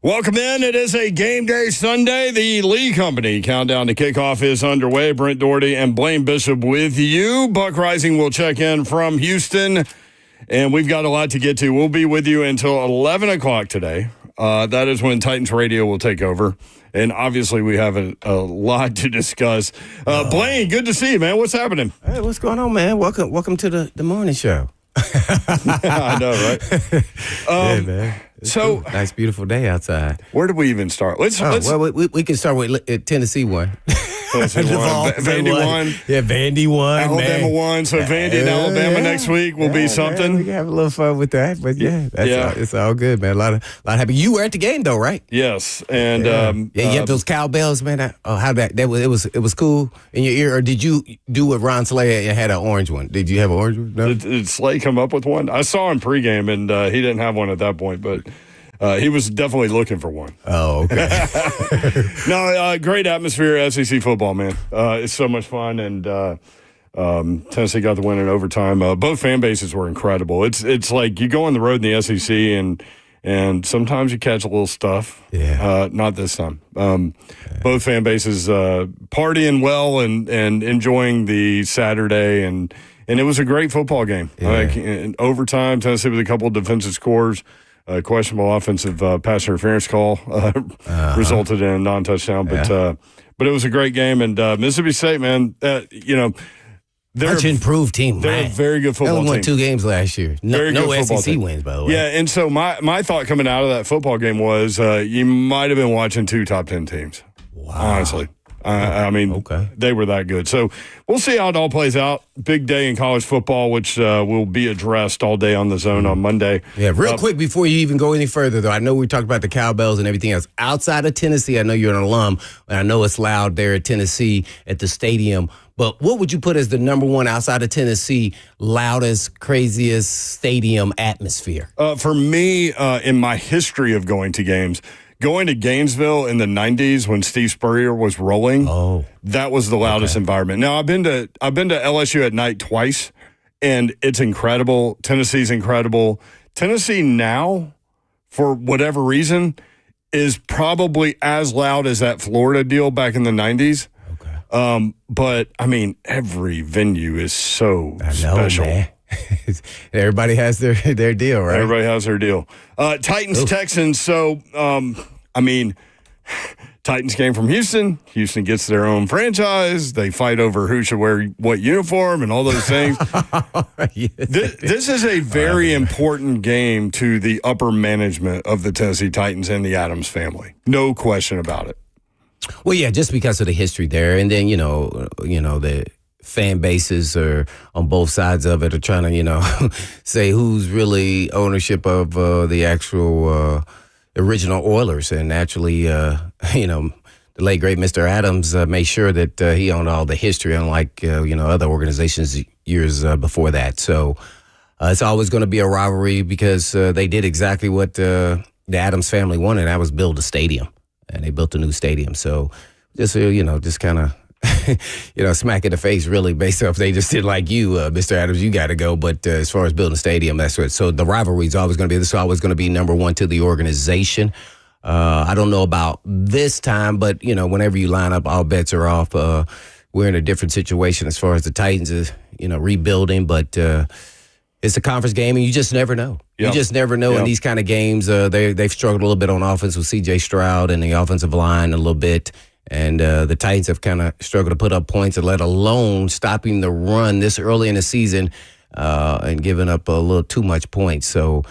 Welcome in. It is a game day Sunday. The Lee Company countdown to kickoff is underway. Brent Doherty and Blaine Bishop with you. Buck Rising will check in from Houston, and we've got a lot to get to. We'll be with you until 11 o'clock today. That is when Titans Radio will take over. And obviously, we have a lot to discuss. Blaine, good to see you, man. What's happening? Hey, what's going on, man? Welcome to the morning show. I know, right? Yeah, man. So nice, beautiful day outside. Where did we even start? Let's well, we can start with Tennessee one. Tennessee won. Vandy won. Yeah, Vandy won. Alabama won. So Vandy and Alabama next week will be something. Man, we can have a little fun with that. But it's all good, man. A lot happy. You were at the game though, right? Yes, and you had those cowbells, man. How it was cool in your ear, or did you do what Ron Slay had an orange one? Did you have an orange one? No? Did Slay come up with one? I saw him pregame, and he didn't have one at that point, but. He was definitely looking for one. Oh, okay. No, great atmosphere, SEC football, man. It's so much fun, and Tennessee got the win in overtime. Both fan bases were incredible. It's like you go on the road in the SEC, and sometimes you catch a little stuff. Yeah. Not this time. Both fan bases partying well and enjoying the Saturday, and it was a great football game. Yeah. Like in overtime, Tennessee with a couple of defensive scores. Questionable offensive pass interference call resulted in a non-touchdown, but it was a great game. And Mississippi State, man, they're much improved team. They're a very good football team. They won 2 games last year. No SEC wins, by the way. Yeah, and so my thought coming out of that football game was you might have been watching 2 top 10 teams. Wow. Honestly. I mean, They were that good. So we'll see how it all plays out. Big day in college football, which will be addressed all day on the Zone on Monday. Yeah, real quick before you even go any further, though, I know we talked about the cowbells and everything else. Outside of Tennessee, I know you're an alum, and I know it's loud there at Tennessee at the stadium. But what would you put as the number one outside of Tennessee, loudest, craziest stadium atmosphere? For me, in my history of going to games, going to Gainesville in the 90s when Steve Spurrier was rolling, that was the loudest environment. Now, I've been to LSU at night twice, and it's incredible. Tennessee's incredible. Tennessee now, for whatever reason, is probably as loud as that Florida deal back in the 90s. Okay. But, I mean, every venue is so special. Man. Everybody has their deal, right? Everybody has their deal. Titans, Texans. So, Titans came from Houston. Houston gets their own franchise. They fight over who should wear what uniform and all those things. This is a very important game to the upper management of the Tennessee Titans and the Adams family. No question about it. Well, yeah, just because of the history there. And then, the fan bases are on both sides of it are trying to, say who's really ownership of the actual original Oilers. And naturally, the late, great Mr. Adams made sure that he owned all the history, unlike, other organizations years before that. So it's always going to be a rivalry because they did exactly what the Adams family wanted, and that was build a stadium. And they built a new stadium. So just kind of, smack in the face, really, based off they just did like you, Mr. Adams, you got to go. But as far as building a stadium, that's what. So the rivalry is always going to be, this is always going to be number one to the organization. I don't know about this time, but, whenever you line up, all bets are off. We're in a different situation as far as the Titans is, rebuilding, but it's a conference game, and you just never know. Yep. You just never know in these kind of games. They've struggled a little bit on offense with C.J. Stroud and the offensive line a little bit. And the Titans have kind of struggled to put up points, let alone stopping the run this early in the season and giving up a little too much points. So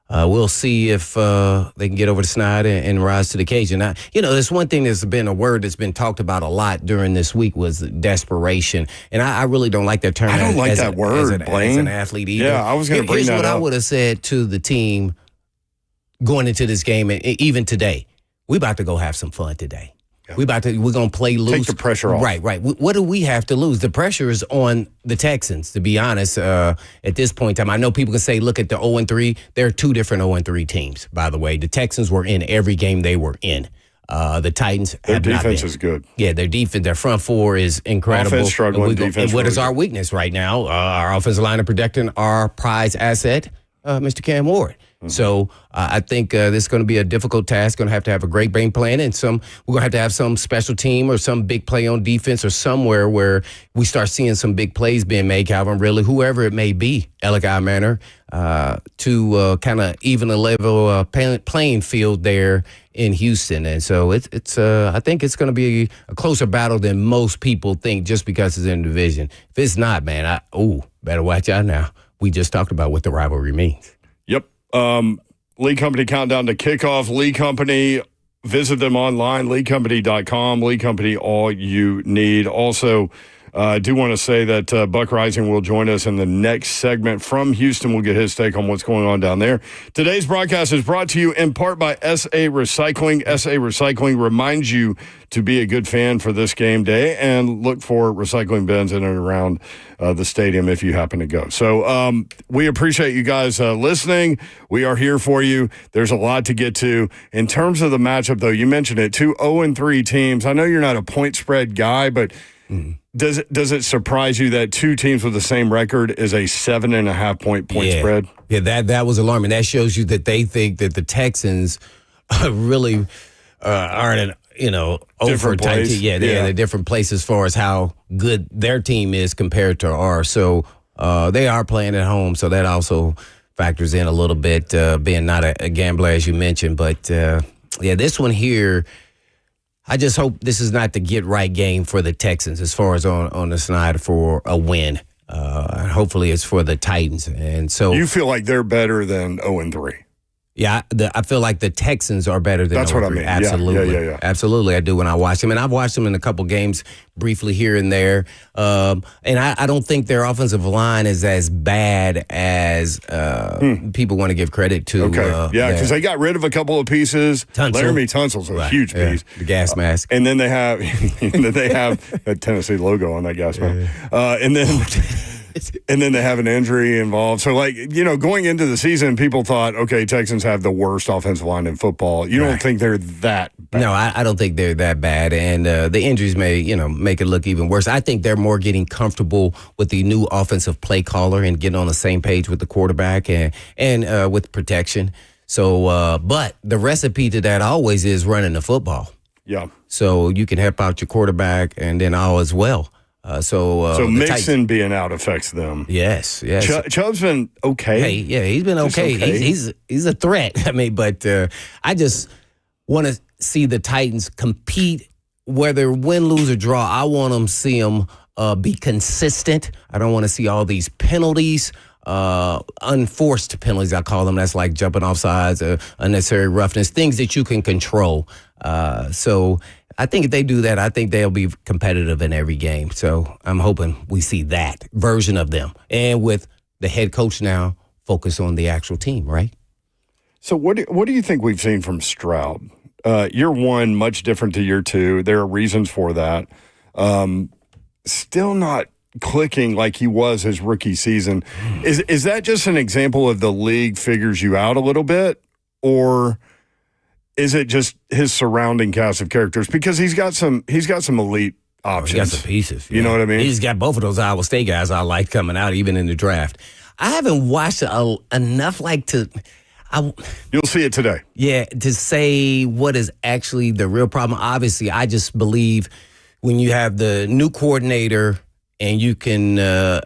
we'll see if they can get over the snide and rise to the occasion. Now, there's one thing that's been a word that's been talked about a lot during this week was desperation. And I really don't like that term. I don't like that word, Blaine. As an athlete either. Yeah, I was going to bring that up. Here's what I would have said to the team going into this game, and even today. We about to go have some fun today. Yeah. We're going to play loose. Take the pressure off. Right. What do we have to lose? The pressure is on the Texans, to be honest, at this point in time. I know people can say, look at the 0-3. There are 2 different 0-3 teams, by the way. The Texans were in every game they were in. The Titans their defense is good. Yeah, their defense, their front four is incredible. Offense struggling, defense. And what is our weakness right now? Our offensive line of protecting our prize asset. Mr. Cam Ward. Mm-hmm. So I think this is going to be a difficult task. Going to have a great game plan, and we're going to have some special team or some big play on defense or somewhere where we start seeing some big plays being made. Calvin Ridley, whoever it may be, Eligai Manor, to kind of even a level playing field there in Houston. And so it's I think it's going to be a closer battle than most people think just because it's in the division. If it's not, man, better watch out now. We just talked about what the rivalry means. Yep. Lee Company countdown to kickoff. Lee Company, visit them online, leecompany.com. Lee Company, all you need. Also, I do want to say that Buck Rising will join us in the next segment from Houston. We'll get his take on what's going on down there. Today's broadcast is brought to you in part by SA Recycling. SA Recycling reminds you to be a good fan for this game day and look for recycling bins in and around the stadium if you happen to go. So we appreciate you guys listening. We are here for you. There's a lot to get to. In terms of the matchup, though, you mentioned it, 2 0-3 teams. I know you're not a point spread guy, but does it surprise you that 2 teams with the same record is a 7.5 point spread? Yeah, that was alarming. That shows you that they think that the Texans really are in different place. They're in a different place as far as how good their team is compared to ours. So they are playing at home, so that also factors in a little bit, being not a gambler, as you mentioned. But, this one here, I just hope this is not the get-right game for the Texans as far as on the side for a win. Hopefully it's for the Titans. And so you feel like they're better than 0-3? Yeah, I feel like the Texans are better than. That's what I mean. Absolutely, yeah. Absolutely, I do when I watch them, and I've watched them in a couple games briefly here and there. And I don't think their offensive line is as bad as people want to give credit to. Okay, because they got rid of a couple of pieces. Laramie Tunsil's a huge piece. The gas mask, and then they have a Tennessee logo on that gas mask, and then. And then they have an injury involved. So, going into the season, people thought, okay, Texans have the worst offensive line in football. You don't think they're that bad? No, I don't think they're that bad. And the injuries may, make it look even worse. I think they're more getting comfortable with the new offensive play caller and getting on the same page with the quarterback and with protection. So, but the recipe to that always is running the football. Yeah. So you can help out your quarterback and then all as well. So Mixon being out affects them. Yes. Chubb's been okay. Hey, he's been okay. He's a threat. I mean, but I just want to see the Titans compete, whether win, lose, or draw. I want them to see them be consistent. I don't want to see all these penalties, unforced penalties, I call them. That's like jumping off sides, unnecessary roughness, things that you can control. So I think if they do that, I think they'll be competitive in every game. So I'm hoping we see that version of them. And with the head coach now, focus on the actual team, right? So what do you think we've seen from Stroud? Year one, much different to year two. There are reasons for that. Still not clicking like he was his rookie season. Is that just an example of the league figures you out a little bit? Or is it just his surrounding cast of characters? Because he's got some elite options. He got some pieces. You know what I mean? He's got both of those Iowa State guys I like coming out, even in the draft. I haven't watched enough You'll see it today. Yeah, to say what is actually the real problem. Obviously, I just believe when you have the new coordinator and you can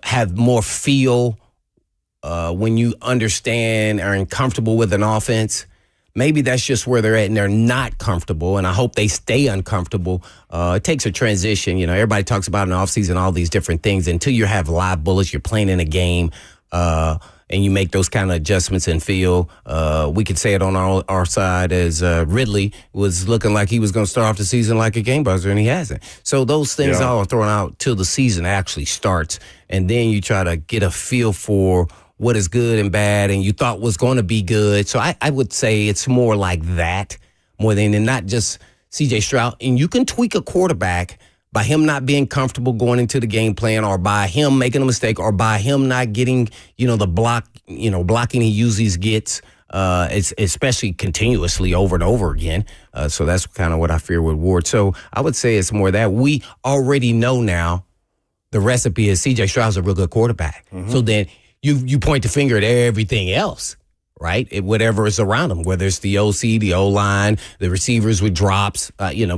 have more feel when you understand or are comfortable with an offense. Maybe that's just where they're at and they're not comfortable, and I hope they stay uncomfortable. It takes a transition. Everybody talks about in the offseason all these different things. Until you have live bullets, you're playing in a game, and you make those kind of adjustments and feel. We could say it on our side as Ridley was looking like he was going to start off the season like a game buzzer, and he hasn't. So those things all are thrown out till the season actually starts, and then you try to get a feel for what is good and bad, and you thought was going to be good. So I would say it's more like that, more than and not just C.J. Stroud. And you can tweak a quarterback by him not being comfortable going into the game plan, or by him making a mistake, or by him not getting, the blocking he usually gets, it's especially continuously over and over again. So that's kind of what I fear with Ward. So I would say it's more that we already know now the recipe is C.J. Stroud's a real good quarterback. Mm-hmm. So then you point the finger at everything else, right? Whatever is around them, whether it's the OC, the O-line, the receivers with drops,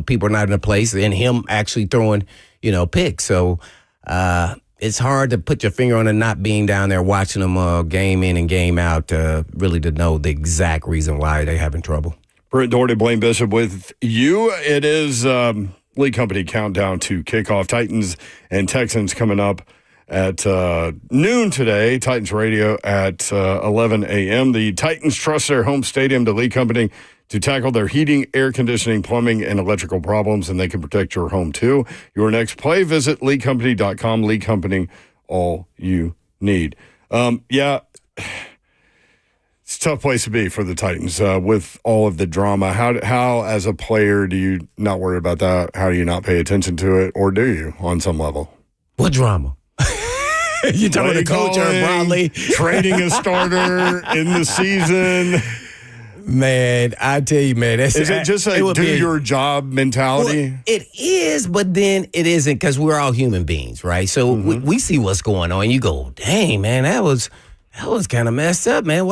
people are not in a place, and him actually throwing, picks. So it's hard to put your finger on it not being down there watching them game in and game out really to know the exact reason why they're having trouble. Brent Doherty, Blaine Bishop with you. It is League Company Countdown to Kickoff. Titans and Texans coming up at noon today. Titans Radio at 11 a.m. The Titans trust their home stadium to League Company to tackle their heating, air conditioning, plumbing, and electrical problems, and they can protect your home too. Your next play, visit leaguecompany.com. League Company, all you need. It's a tough place to be for the Titans with all of the drama. How, as a player, do you not worry about that? How do you not pay attention to it, or do you on some level? What drama? You talking about the coach or Broadley? Trading a starter in the season. Man, I tell you, man. Is it just a do your job mentality? Well, it is, but then it isn't because we're all human beings, right? So we see what's going on. You go, dang, man, that was kind of messed up, man.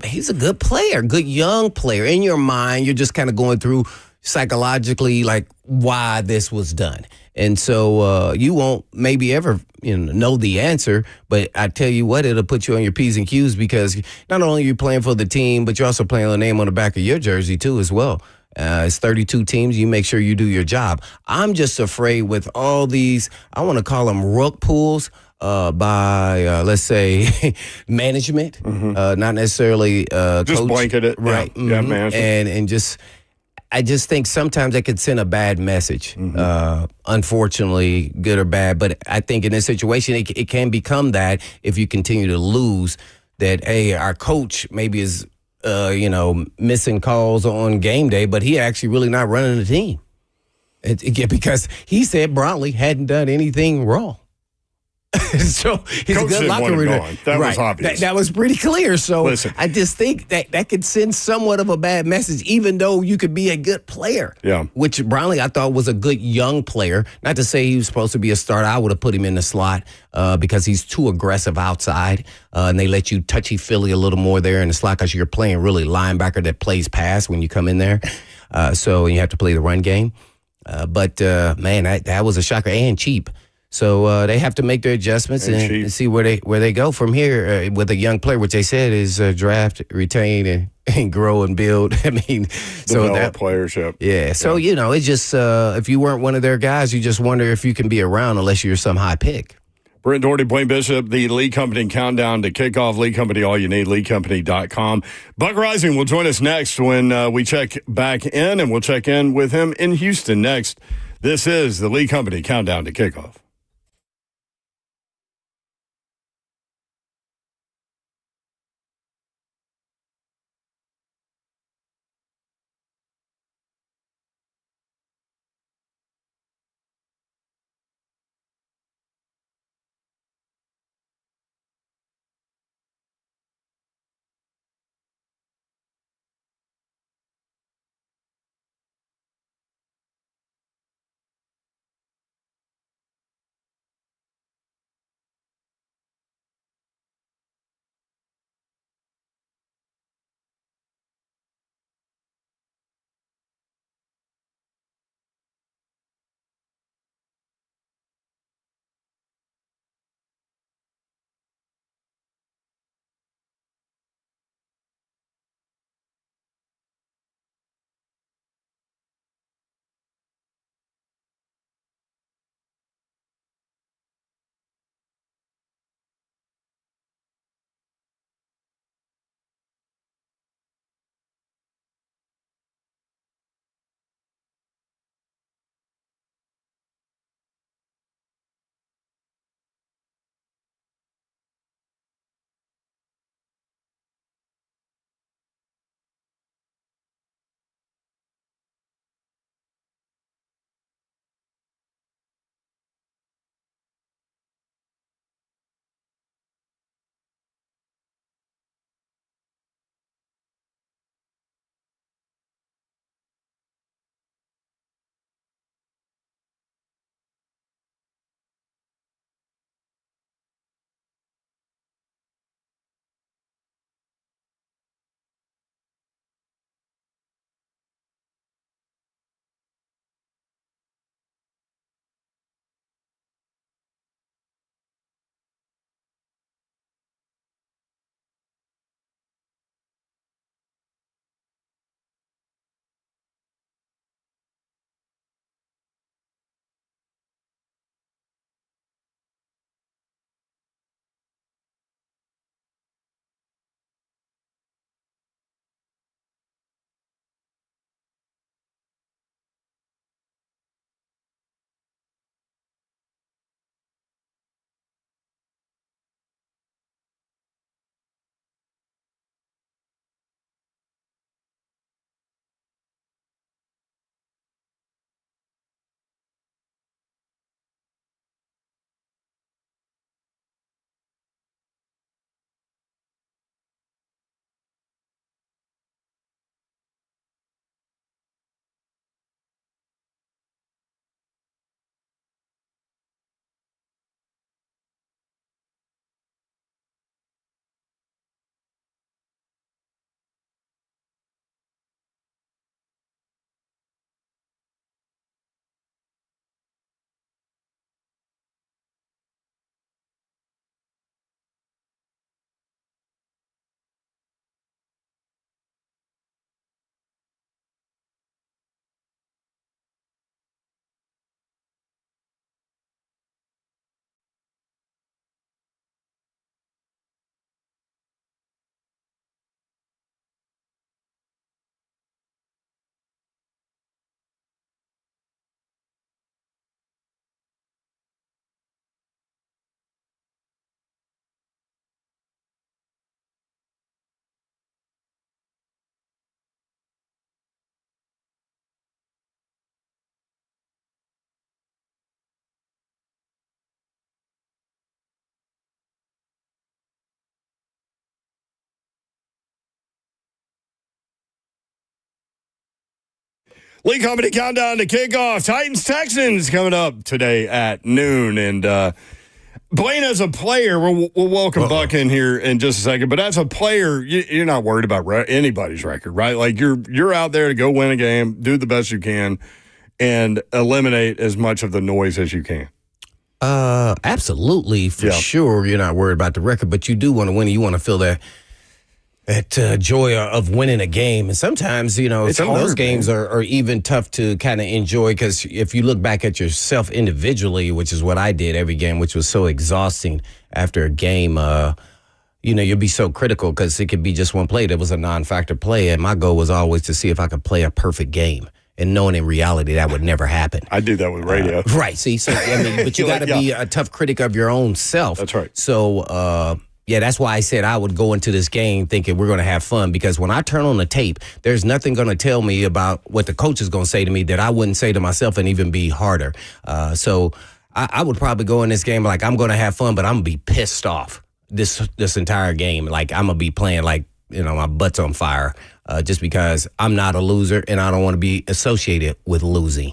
He's a good player, good young player. In your mind, you're just kind of going through psychologically like why this was done. And so you won't maybe ever know the answer, but I tell you what, it'll put you on your P's and Q's because not only are you playing for the team, but you're also playing the name on the back of your jersey too as well. It's 32 teams. You make sure you do your job. I'm just afraid with all these, I want to call them rook pulls by, let's say, management, not necessarily just coach. Blanket it. Right. Yeah, management. And just... I just think sometimes that could send a bad message, unfortunately, good or bad. But I think in this situation, it can become that if you continue to lose, that, hey, our coach maybe is, missing calls on game day, but he actually really not running the team. Because he said Broadley hadn't done anything wrong. So he's Coach a good locker room. That was obvious. That was pretty clear. So listen, I just think that could send somewhat of a bad message, even though you could be a good player. Yeah. Which Brownlee, I thought, was a good young player. Not to say he was supposed to be a starter. I would have put him in the slot because he's too aggressive outside, and they let you touchy-feely a little more there in the slot because you're playing really linebacker that plays pass when you come in there. So you have to play the run game. But man, that was a shocker and cheap. So they have to make their adjustments and see where they go from here with a young player, which they said is draft, retain, and grow and build. I mean, so that playership. Yeah. So it's just if you weren't one of their guys, you just wonder if you can be around unless you're some high pick. Brent Doherty, Blaine Bishop, the League Company Countdown to Kickoff. League Company, all you need, leaguecompany.com. Buck Rising will join us next when we check back in, and we'll check in with him in Houston next. This is the League Company Countdown to Kickoff. Lee Company countdown to kickoff. Titans Texans coming up today at noon. And Blaine, as a player, we'll welcome Buck in here in just a second. But as a player, you're not worried about anybody's record, right? Like you're out there to go win a game, do the best you can, and eliminate as much of the noise as you can. Absolutely, for sure. You're not worried about the record, but you do want to win. You want to feel that joy of winning a game. And sometimes, some of those games are even tough to kind of enjoy, because if you look back at yourself individually, which is what I did every game, which was so exhausting after a game, you'll be so critical because it could be just one play that was a non-factor play. And my goal was always to see if I could play a perfect game. And knowing in reality that would never happen. I do that with radio. Right. See, so but you got to be a tough critic of your own self. That's right. So, that's why I said I would go into this game thinking we're going to have fun, because when I turn on the tape, there's nothing going to tell me about what the coach is going to say to me that I wouldn't say to myself and even be harder. So I would probably go in this game like I'm going to have fun, but I'm going to be pissed off this entire game. Like I'm going to be playing like, my butt's on fire. Just because I'm not a loser and I don't want to be associated with losing.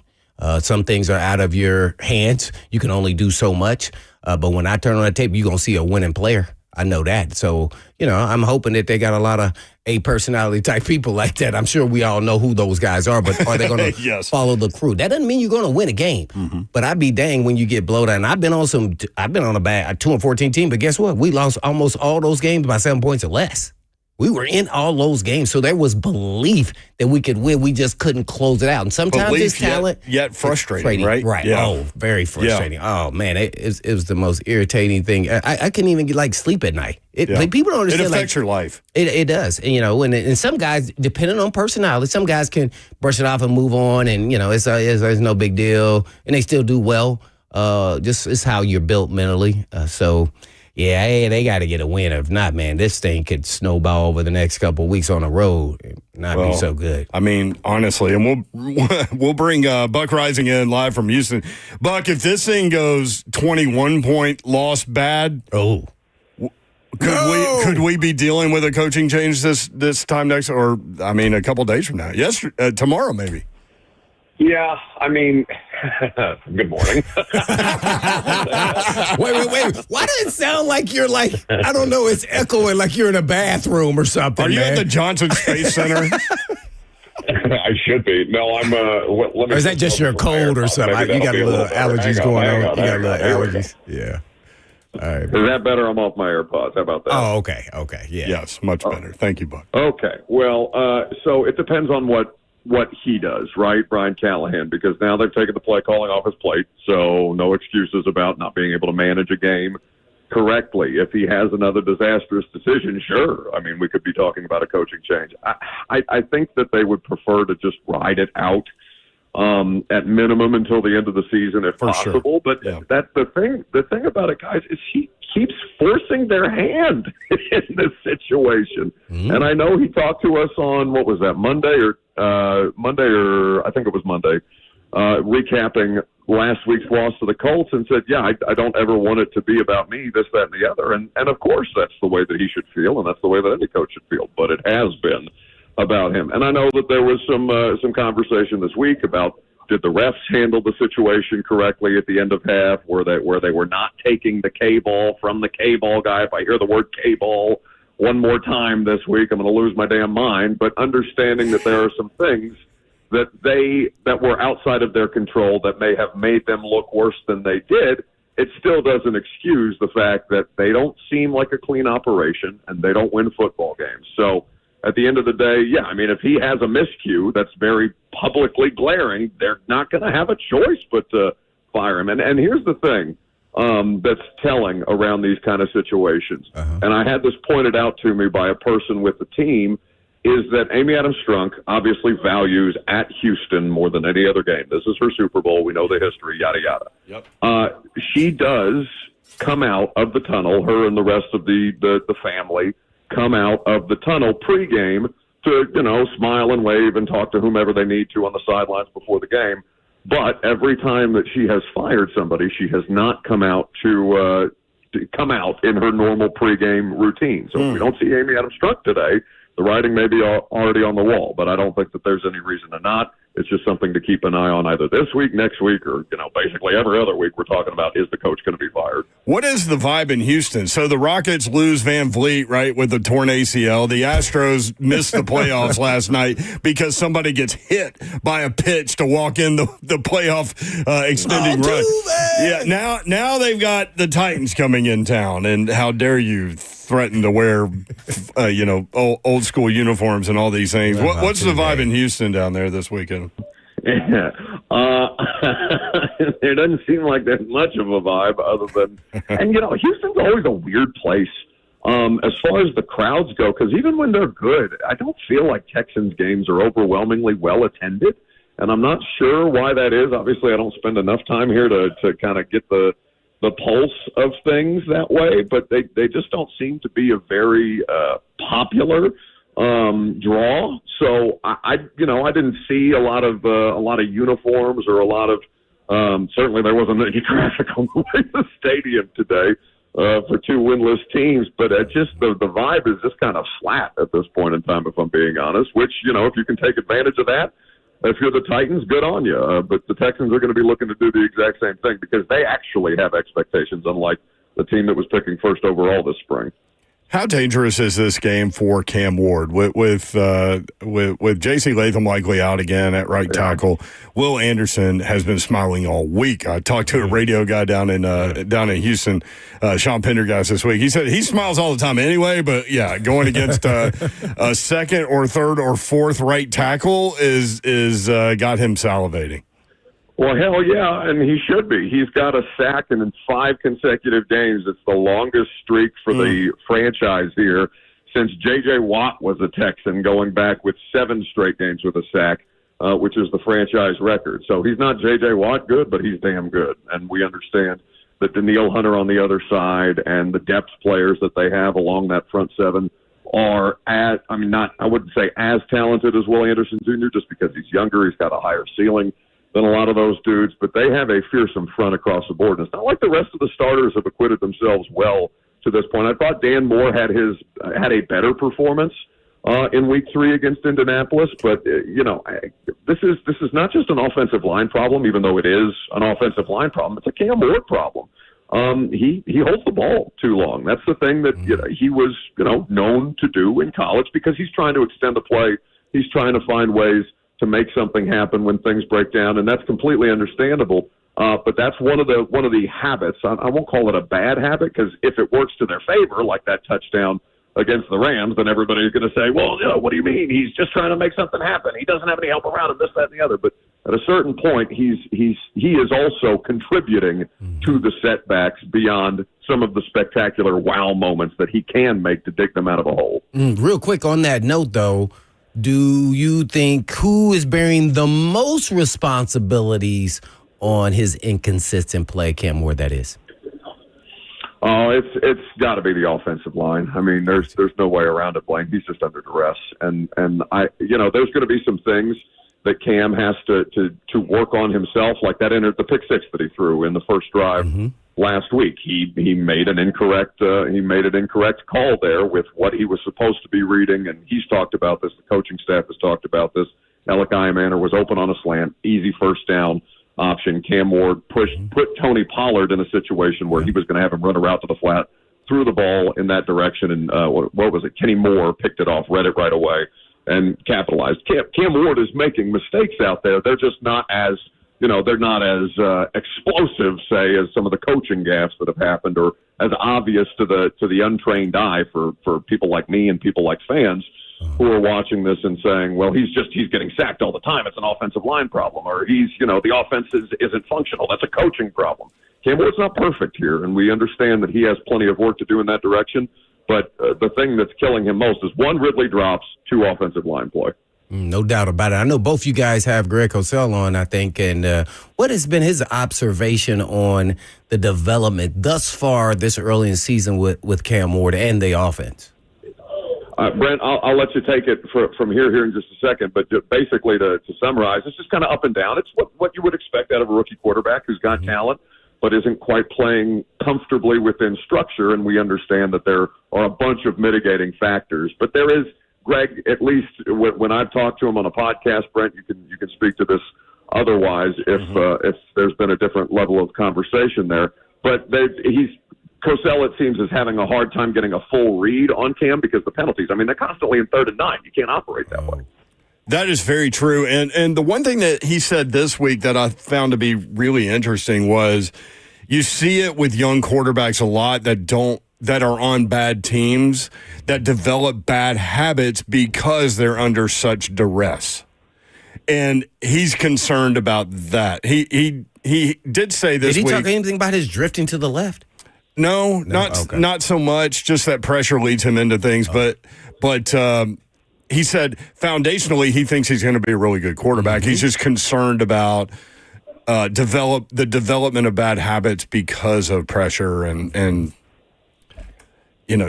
Some things are out of your hands. You can only do so much. But when I turn on the tape, you're going to see a winning player. I know that. So, I'm hoping that they got a lot of A-personality type people like that. I'm sure we all know who those guys are, but are they going to follow the crew? That doesn't mean you're going to win a game. Mm-hmm. But I'd be dang when you get blowed out. And I've been on a bad 2-14 team, but guess what? We lost almost all those games by 7 points or less. We were in all those games, so there was belief that we could win. We just couldn't close it out. And sometimes it's talent. Yet frustrating, right? Right. Yeah. Oh, very frustrating. Yeah. Oh, man, it was the most irritating thing. I couldn't even sleep at night. People don't understand. It affects your life. It does. And, and some guys, depending on personality, some guys can brush it off and move on, and, it's no big deal, and they still do well. Just it's how you're built mentally. Yeah, they got to get a win. If not, man, this thing could snowball over the next couple of weeks on the road and not be so good. I mean, honestly, and we'll bring Buck Rising in live from Houston. Buck, if this thing goes 21-point loss bad, could we be dealing with a coaching change this time next, or a couple days from now? Tomorrow maybe. Yeah, good morning. Wait. Why does it sound like you're I don't know, it's echoing like you're in a bathroom or something, Are you at the Johnson Space Center? I should be. No, I'm, let me. Or is that just your cold or something? You got a little allergies going on. You got a little allergies. Yeah. All right. Is that better? I'm off my AirPods. How about that? Oh, okay. Yeah. Yes, much better. Thank you, Buck. Okay. Well, so it depends on what he does, right, Brian Callahan, because now they've taken the play calling off his plate, so no excuses about not being able to manage a game correctly. If he has another disastrous decision, sure. We could be talking about a coaching change. I think that they would prefer to just ride it out at minimum until the end of the season if possible. Sure. But that's the thing. The thing about it, guys, is he keeps forcing their hand in this situation. Mm-hmm. And I know he talked to us on, what was that, Monday, I think it was Monday, recapping last week's loss to the Colts and said, I don't ever want it to be about me, this, that, and the other. And of course that's the way that he should feel, and that's the way that any coach should feel. But it has been about him. And I know that there was some conversation this week about, did the refs handle the situation correctly at the end of half, where they were not taking the K-ball from the K-ball guy. If I hear the word K-ball one more time this week, I'm going to lose my damn mind. But understanding that there are some things that were outside of their control that may have made them look worse than they did, it still doesn't excuse the fact that they don't seem like a clean operation and they don't win football games. So at the end of the day, if he has a miscue that's very publicly glaring, they're not going to have a choice but to fire him. And here's the thing that's telling around these kind of situations. Uh-huh. And I had this pointed out to me by a person with the team, is that Amy Adams-Strunk obviously values at Houston more than any other game. This is her Super Bowl. We know the history, yada, yada. Yep. She does come out of the tunnel, her and the rest of the family, come out of the tunnel pregame to, smile and wave and talk to whomever they need to on the sidelines before the game. But every time that she has fired somebody, she has not come out to come out in her normal pregame routine. So if we don't see Amy Adams-Strunk today, The writing may be already on the wall, but I don't think that there's any reason to not. It's just something to keep an eye on either this week, next week, or, basically every other week we're talking about, is the coach going to be fired? What is the vibe in Houston? So the Rockets lose Van Vliet, right, with the torn ACL. The Astros missed the playoffs last night because somebody gets hit by a pitch to walk in the playoff extending run. Yeah, now they've got the Titans coming in town, and how dare you threaten to wear, old school uniforms and all these things. What's the vibe in Houston down there this weekend? Yeah. There doesn't seem like there's much of a vibe other than, and Houston's always a weird place as far as the crowds go, because even when they're good, I don't feel like Texans games are overwhelmingly well attended, and I'm not sure why that is. Obviously, I don't spend enough time here to kind of get the pulse of things that way, but they just don't seem to be a very popular draw. So I didn't see a lot of uniforms or a lot of certainly there wasn't any traffic on the way to the stadium today for two winless teams, but just the vibe is just kind of flat at this point in time, if I'm being honest, which, if you can take advantage of that, if you're the Titans, good on you. But the Texans are going to be looking to do the exact same thing because they actually have expectations, unlike the team that was picking first overall this spring. How dangerous is this game for Cam Ward with J.C. Latham likely out again at right tackle? Will Anderson has been smiling all week. I talked to a radio guy down in Houston, Sean Pendergast, this week. He said he smiles all the time anyway, but yeah, going against a second or third or fourth right tackle is got him salivating. Well, hell yeah, and he should be. He's got a sack in 5 consecutive games. It's the longest streak for the franchise here since J.J. Watt was a Texan, going back with 7 straight games with a sack, which is the franchise record. So he's not J.J. Watt good, but he's damn good. And we understand that Danielle Hunter on the other side and the depth players that they have along that front 7 are I wouldn't say as talented as Will Anderson Jr., just because he's younger. He's got a higher ceiling than a lot of those dudes, but they have a fearsome front across the board. And it's not like the rest of the starters have acquitted themselves well to this point. I thought Dan Moore had a better performance in Week 3 against Indianapolis, but this is not just an offensive line problem, even though it is an offensive line problem. It's a Cam Ward problem. He holds the ball too long. That's the thing that he was known to do in college, because he's trying to extend the play. He's trying to find ways to make something happen when things break down, and that's completely understandable. But that's one of the habits. I won't call it a bad habit, because if it works to their favor, like that touchdown against the Rams, then everybody's going to say, well, what do you mean? He's just trying to make something happen. He doesn't have any help around him, this, that, and the other. But at a certain point, he is also contributing to the setbacks beyond some of the spectacular wow moments that he can make to dig them out of a hole. Real quick on that note, though, do you think who is bearing the most responsibilities on his inconsistent play, Cam Ward, that is? Oh, it's got to be the offensive line. I mean, there's no way around it, Blaine. He's just under duress, and there's going to be some things that Cam has to work on himself, like that the pick six that he threw in the first drive last week. He made an incorrect call there with what he was supposed to be reading, and he's talked about this. The coaching staff has talked about this. Alec Iamaner was open on a slant, easy first down option. Cam Ward put Tony Pollard in a situation where he was going to have him run a route to the flat, threw the ball in that direction, and what was it? Kenny Moore picked it off, read it right away, and capitalized. Cam Ward is making mistakes out there. They're just not as they're not as explosive, say, as some of the coaching gaffes that have happened, or as obvious to the untrained eye for people like me and people like fans who are watching this and saying, well, he's getting sacked all the time. It's an offensive line problem, or the offense isn't functional. That's a coaching problem. Cam Ward's not perfect here, and we understand that he has plenty of work to do in that direction. But the thing that's killing him most is 1, Ridley drops, 2, offensive line play. No doubt about it. I know both you guys have Greg Cosell on, I think, and what has been his observation on the development thus far this early in the season with Cam Ward and the offense? Brent, I'll let you take it from here in just a second, but basically to summarize, it's just kind of up and down. It's what you would expect out of a rookie quarterback who's got talent but isn't quite playing comfortably within structure, and we understand that there are a bunch of mitigating factors, but there is Greg, at least when I've talked to him on a podcast, Brent, you can speak to this otherwise if there's been a different level of conversation there. But Cosell, it seems, is having a hard time getting a full read on Cam because the penalties. I mean, they're constantly in 3rd and 9. You can't operate that way. That is very true. And the one thing that he said this week that I found to be really interesting was you see it with young quarterbacks a lot that are on bad teams that develop bad habits because they're under such duress. And he's concerned about that. He did say this week. Did he talk anything about his drifting to the left? No, not so much. Just that pressure leads him into things. But he said foundationally he thinks he's going to be a really good quarterback. He's just concerned about the development of bad habits because of pressure and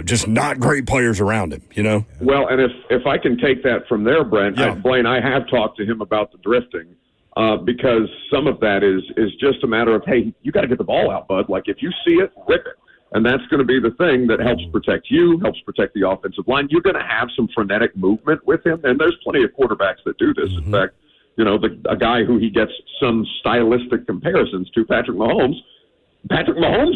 just not great players around him. Well, and if I can take that from there, Brent, Blaine, I have talked to him about the drifting. Because some of that is just a matter of, hey, you got to get the ball out, bud. Like, if you see it, rip it. And that's going to be the thing that helps protect you, helps protect the offensive line. You're going to have some frenetic movement with him, and there's plenty of quarterbacks that do this. In fact, a guy who he gets some stylistic comparisons to, Patrick Mahomes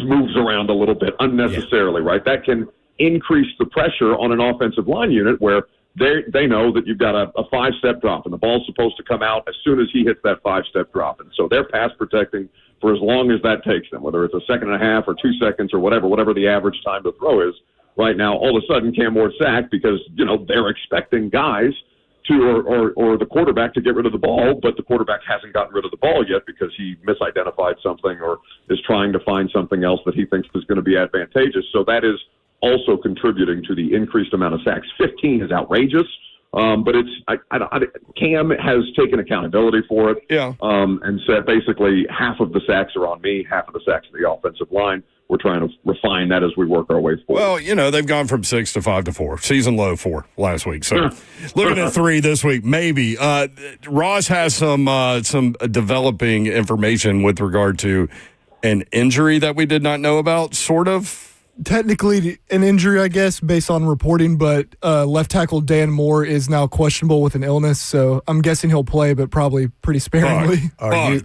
moves around a little bit unnecessarily, right? That can increase the pressure on an offensive line unit where they know that you've got a 5-step drop, and the ball's supposed to come out as soon as he hits that 5-step drop. And so they're pass protecting for as long as that takes them, whether it's a second and a half or 2 seconds or whatever the average time to throw is. Right now, all of a sudden, Cam Ward sacked because, they're expecting guys to or the quarterback to get rid of the ball, but the quarterback hasn't gotten rid of the ball yet because he misidentified something or is trying to find something else that he thinks is going to be advantageous. So that is also contributing to the increased amount of sacks. 15 is outrageous, but Cam has taken accountability for it, and said basically half of the sacks are on me, half of the sacks are the offensive line. We're trying to refine that as we work our way forward. Well, they've gone from 6 to 5 to 4. Season low 4 last week. So looking at 3 this week, maybe. Ross has some developing information with regard to an injury that we did not know about, sort of. Technically an injury, I guess, based on reporting, but left tackle Dan Moore is now questionable with an illness, so I'm guessing he'll play, but probably pretty sparingly.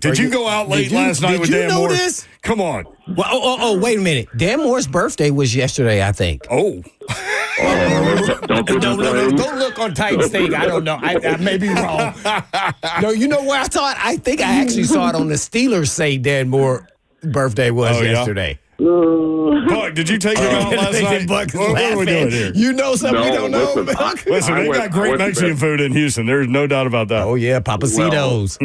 Did you go out late last night with Dan Moore? This? Come on. Well, wait a minute. Dan Moore's birthday was yesterday, I think. Oh. Don't look on Titans thing. I don't know. I may be wrong. No, you know where I saw it? I think I actually saw it on the Steelers say Dan Moore's birthday was yesterday. Buck, did you take him out last night? What are we doing here? You know something we don't know, Buck? Listen, they got great Mexican food in Houston. There's no doubt about that. Oh, yeah, Papacitos.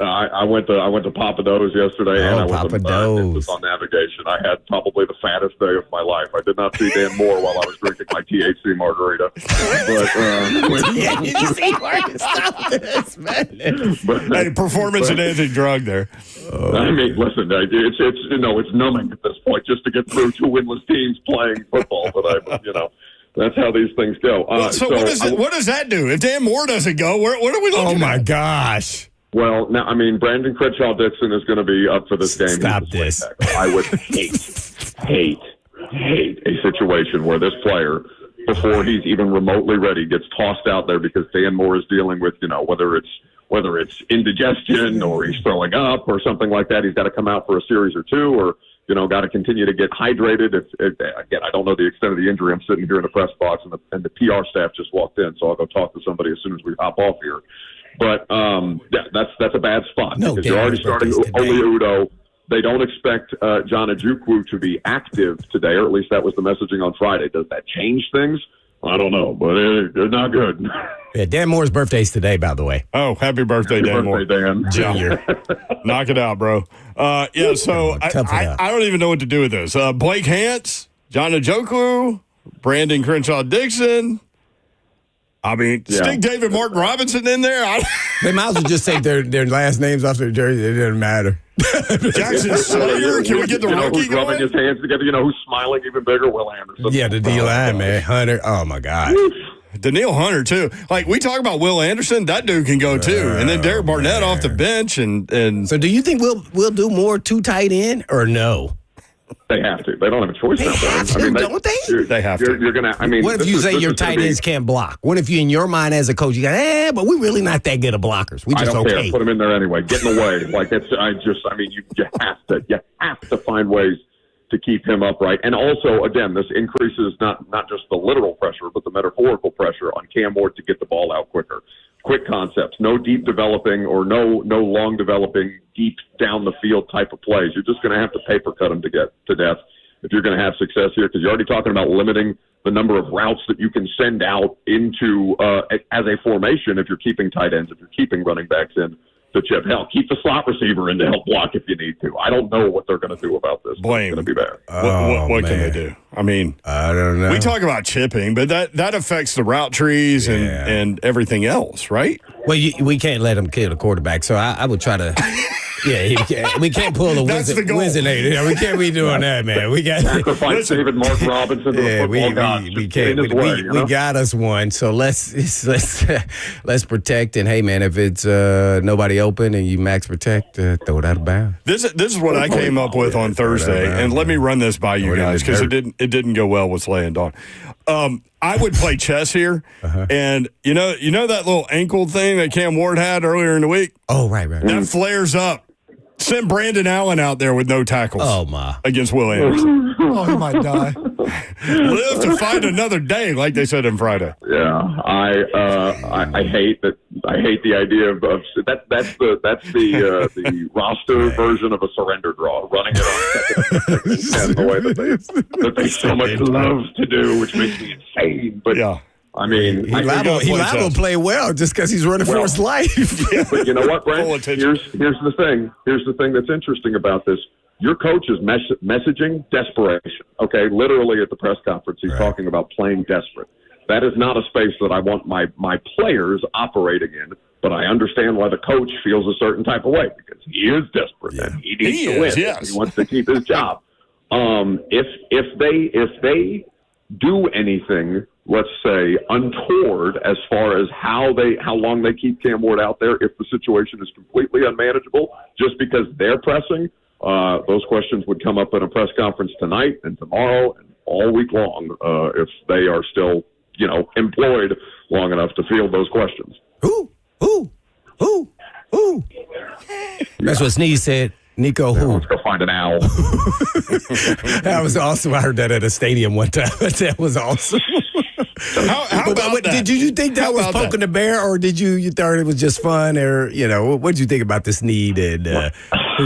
I went to Papa Do's yesterday, and I went Papa Do's on navigation. I had probably the fattest day of my life. I did not see Dan Moore while I was drinking my THC margarita. Hey, performance-enhancing drug there. I mean, listen, it's numbing at this point just to get through 2 winless teams playing football. But that's how these things go. So what does that do? If Dan Moore doesn't go, what are we looking at? Oh, my gosh. Well, now, I mean, Brandon Crenshaw-Dixon is going to be up for this game. Stop this. I would hate a situation where this player, before he's even remotely ready, gets tossed out there because Dan Moore is dealing with, whether it's indigestion or he's throwing up or something like that. He's got to come out for a series or 2 or, got to continue to get hydrated. Again, I don't know the extent of the injury. I'm sitting here in the press box and the PR staff just walked in, so I'll go talk to somebody as soon as we hop off here. But, that's a bad spot because you're already starting Oli Udoh. They don't expect John Ojukwu to be active today, or at least that was the messaging on Friday. Does that change things? I don't know, but they're not good. Yeah, Dan Moore's birthday's today, by the way. Oh, happy birthday, Dan Moore. Dan. Junior. Knock it out, bro. I don't even know what to do with this. Blake Hance, John Ojukwu, Brandon Crenshaw-Dixon. I mean, stick David Martin Robinson in there. They might as well just take their last names off their jersey. It doesn't matter. Jackson Slater, can we get the rookie who's rubbing his hands together? Who's smiling even bigger? Will Anderson. Yeah, the D-line, man. Hunter. Oh, my God. Daniil Hunter, too. Like, we talk about Will Anderson, that dude can go, too. And then Derek Barnett off the bench. And So do you think we'll do more 2 tight end or no? They have to. They don't have a choice now. Don't they? They have to. You're gonna. I mean, what if you say your tight ends can't block? What if you, in your mind as a coach, you go, but we're really not that good at blockers. We just I don't okay. care. Put them in there anyway. Get in the way. Like it's. You have to find ways to keep him upright. And also, again, this increases not just the literal pressure, but the metaphorical pressure on Cam Ward to get the ball out quicker. Quick concepts, no deep developing or no long developing deep down the field type of plays. You're just going to have to paper cut them to get to death if you're going to have success here, because you're already talking about limiting the number of routes that you can send out into as a formation if you're keeping tight ends, if you're keeping running backs in to chip. Hell, keep the slot receiver in to help block if you need to. I don't know what they're going to do about this. Blame. It's going to be bad. What can they do? I mean, I don't know. We talk about chipping, but that affects the route trees and everything else, right? Well, we can't let him kill the quarterback, so I would try to. We can't pull the Wizinator. Yeah, we can't be doing that, man. We got sacrifice David Mark Robinson to the football gods. We can't. We got us one, so let's protect. And hey, man, if it's nobody open and you max protect, throw it out of bounds. This is what I came up with on Thursday, and let me run this by you guys because it didn't go well with Slay and Dawn. I would play chess here, and you know that little ankle thing that Cam Ward had earlier in the week. Oh, right. That flares up. Send Brandon Allen out there with no tackles. Oh my! Against Will Anderson. Oh, he might die. Live to fight another day, like they said on Friday. Yeah, I hate that. I hate the idea of that's the roster version of a surrender draw, running it on second the way that they so much love to do, which makes me insane. But yeah. I mean, he liable to play well just because he's running for his life. Yeah, but you know what, Brent? Here's the thing. Here's the thing that's interesting about this. Your coach is messaging desperation. Okay, literally at the press conference, he's talking about playing desperate. That is not a space that I want my players operating in. But I understand why the coach feels a certain type of way because he is desperate and he needs to win. Yes. He wants to keep his job. If they do anything, let's say, untoward as far as how long they keep Cam Ward out there, if the situation is completely unmanageable, just because they're pressing, those questions would come up in a press conference tonight and tomorrow and all week long if they are still, employed long enough to field those questions. Who? That's what Sneeze said. Nico, who? Let's go find an owl. That was awesome. I heard that at a stadium one time. That was awesome. How about that? Did you think that was poking the bear, or did you thought it was just fun, or what did you think about this need and who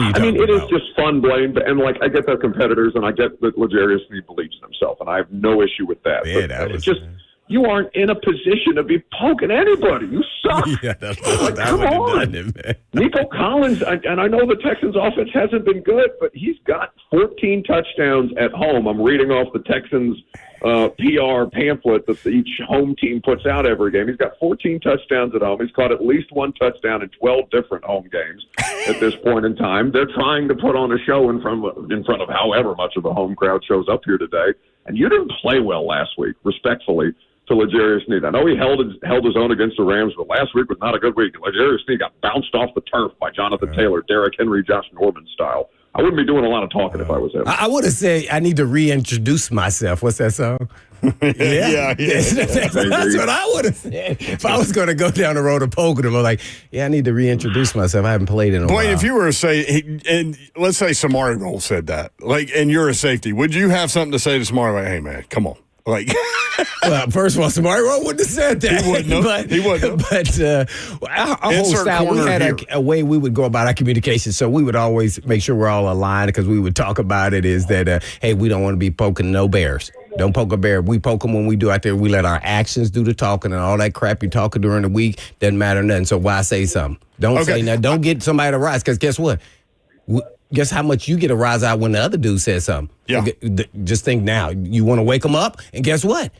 you talking it about? is just fun, Blaine, and I get their competitors, and I get that L'Jarius Sneed believes in himself, and I have no issue with that. Yeah, but that was just. You aren't in a position to be poking anybody. You suck. Yeah, come on. Man. Nico Collins, and I know the Texans' offense hasn't been good, but he's got 14 touchdowns at home. I'm reading off the Texans' PR pamphlet that each home team puts out every game. He's got 14 touchdowns at home. He's caught at least one touchdown in 12 different home games at this point in time. They're trying to put on a show in front of however much of a home crowd shows up here today. And you didn't play well last week, respectfully, to L'Jarius Sneed. I know he held his own against the Rams, but last week was not a good week. L'Jarius Sneed got bounced off the turf by Jonathan Taylor, Derrick Henry, Josh Norman style. I wouldn't be doing a lot of talking if I was him. I would have said I need to reintroduce myself. What's that song? Yeah. That's what I would have said. If I was going to go down the road of poking him, I'm like, I need to reintroduce myself. I haven't played in a while. Blaine, if you were to say, and let's say Samari Roll said that, and you're a safety, would you have something to say to Samari, like, hey, man, come on? Well, first of all, Samari Rowe wouldn't have said that. He wouldn't have. But our whole style, we had a way we would go about our communication. So we would always make sure we're all aligned because we would talk about it is that, hey, we don't want to be poking no bears. Don't poke a bear. We poke them when we do out there. We let our actions do the talking and all that crap you're talking during the week. Doesn't matter nothing. So why say something? Don't say nothing. Don't get somebody to rise because guess what? Guess how much you get a rise out when the other dude says something. Yeah. Just think now. You want to wake them up, and guess what?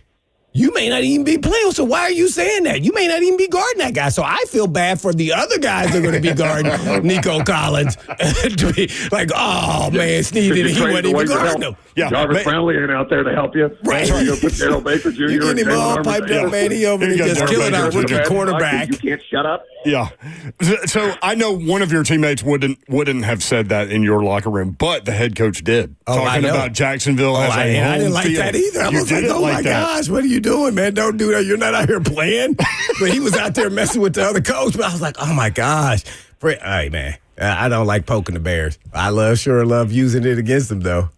You may not even be playing, so why are you saying that? You may not even be guarding that guy. So I feel bad for the other guys that are going to be guarding Nico Collins to be like, oh, man, Sneed, he wasn't even guarding him. Jarvis Brownlee ain't out there to help you. Right. You're going to put Darryl Baker Jr. You getting him all piped up, man. He over there just killing our rookie cornerback. You can't shut up. Yeah. So I know one of your teammates wouldn't have said that in your locker room, but the head coach did. Talking about Jacksonville as a home I didn't like field. that either. I was like, oh, my gosh, what are you doing, man? Don't do that. You're not out here playing. But he was out there messing with the other coach. But I was like, oh, my gosh. All right, man. I don't like poking the Bears. I sure love using it against them, though.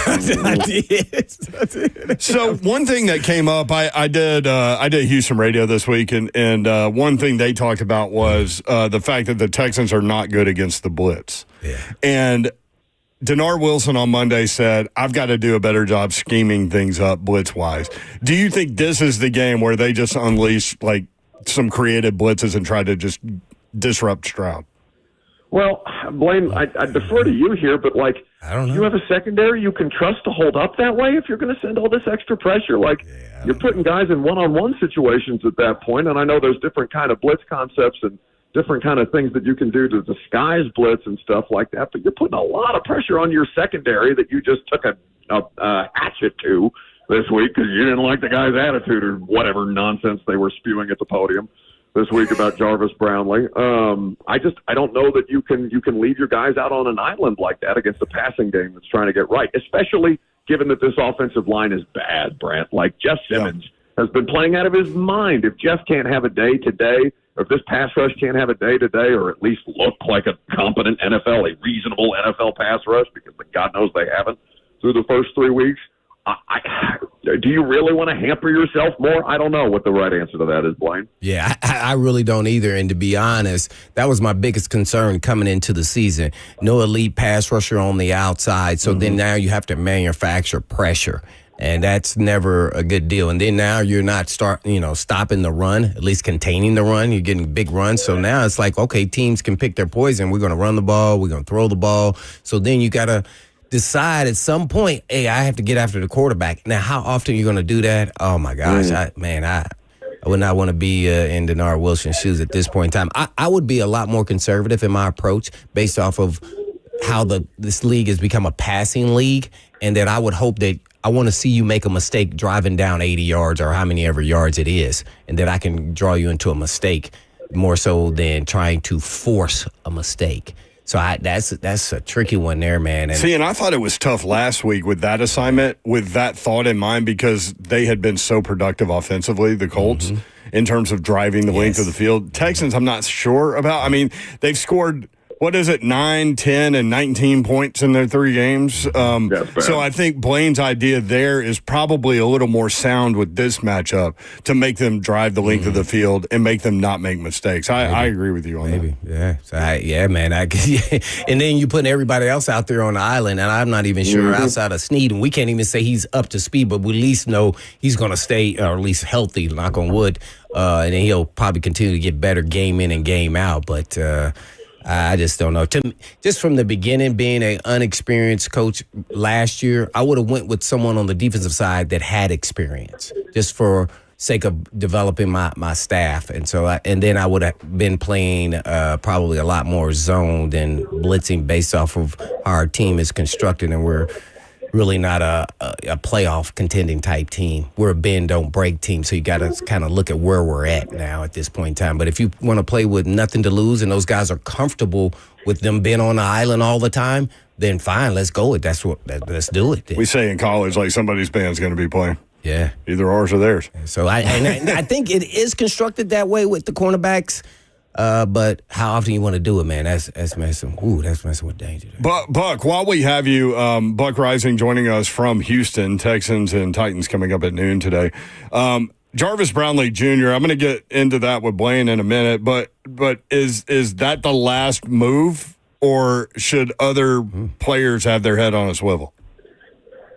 I did. So one thing that came up, I did Houston radio this week, and one thing they talked about was the fact that the Texans are not good against the blitz. Yeah. And Denard Wilson on Monday said, I've got to do a better job scheming things up blitz-wise. Do you think this is the game where they just unleash like some creative blitzes and try to just disrupt Stroud? Well, Blaine, I defer to you here, but, like, I don't know. You have a secondary you can trust to hold up that way if you're going to send all this extra pressure. Like, you're putting guys in one-on-one situations at that point, and I know there's different kind of blitz concepts and different kind of things that you can do to disguise blitz and stuff like that, but you're putting a lot of pressure on your secondary that you just took a hatchet to this week because you didn't like the guy's attitude or whatever nonsense they were spewing at the podium this week about Jarvis Brownlee. I don't know that you can leave your guys out on an island like that against a passing game that's trying to get right, especially given that this offensive line is bad, Brant. Like, Jeff Simmons has been playing out of his mind. If Jeff can't have a day today, or if this pass rush can't have a day today, or at least look like a competent NFL, a reasonable NFL pass rush, because God knows they haven't through the first 3 weeks, do you really want to hamper yourself more? I don't know what the right answer to that is, Blaine. Yeah, I really don't either. And to be honest, that was my biggest concern coming into the season. No elite pass rusher on the outside. So then now you have to manufacture pressure. And that's never a good deal. And then now you're not stopping the run, at least containing the run. You're getting big runs. So now it's like, okay, teams can pick their poison. We're going to run the ball. We're going to throw the ball. So then you got to decide at some point, hey, I have to get after the quarterback. Now, how often are you going to do that? Oh, my gosh. I would not want to be in Denard Wilson's shoes at this point in time. I would be a lot more conservative in my approach based off of how this league has become a passing league, and that I would hope that I want to see you make a mistake driving down 80 yards or how many ever yards it is, and that I can draw you into a mistake more so than trying to force a mistake. So that's a tricky one there, man. And I thought it was tough last week with that assignment, with that thought in mind, because they had been so productive offensively, the Colts, in terms of driving the length of the field. Texans, I'm not sure about. I mean, they've scored, 9, 10, and 19 points in their 3 games. So I think Blaine's idea there is probably a little more sound with this matchup to make them drive the length of the field and make them not make mistakes. I agree with you on that. Yeah. So man. And then you putting everybody else out there on the island, and I'm not even sure outside of Snead, and we can't even say he's up to speed, but we at least know he's going to stay, or at least healthy, knock on wood, and then he'll probably continue to get better game in and game out. But I just don't know. Just from the beginning, being an unexperienced coach last year, I would have went with someone on the defensive side that had experience, just for sake of developing my staff. And so, and then I would have been playing probably a lot more zone than blitzing based off of how our team is constructed, and we're really not a playoff contending type team. We're a bend, don't break team, so you got to kind of look at where we're at now at this point in time. But if you want to play with nothing to lose and those guys are comfortable with them being on the island all the time, then fine, let's go. Let's do it. Then. We say in college, like, somebody's band's going to be playing. Yeah. Either ours or theirs. So I think it is constructed that way with the cornerbacks. But how often you want to do it, man? That's messing. That's messing with danger. Buck, while we have you, Buck Rising joining us from Houston, Texans and Titans coming up at noon today. Jarvis Brownlee Jr. I'm going to get into that with Blaine in a minute, but is that the last move, or should other players have their head on a swivel?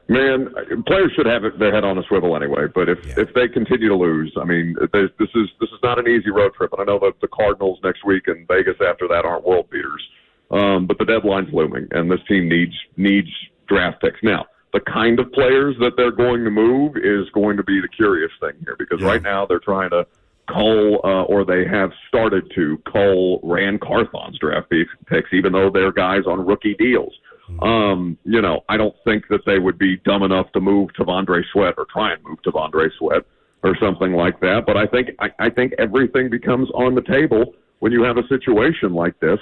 Man, players should have their head on a swivel anyway. But if they continue to lose, I mean, this is not an easy road trip. And I know that the Cardinals next week and Vegas after that aren't world beaters. But the deadline's looming, and this team needs draft picks. Now, the kind of players that they're going to move is going to be the curious thing here, because right now they're trying to cull, or they have started to cull Rand Carthon's draft picks, even though they're guys on rookie deals. I don't think that they would be dumb enough to move Tavondre Sweat or try and move Tavondre Sweat or something like that. But I think everything becomes on the table when you have a situation like this,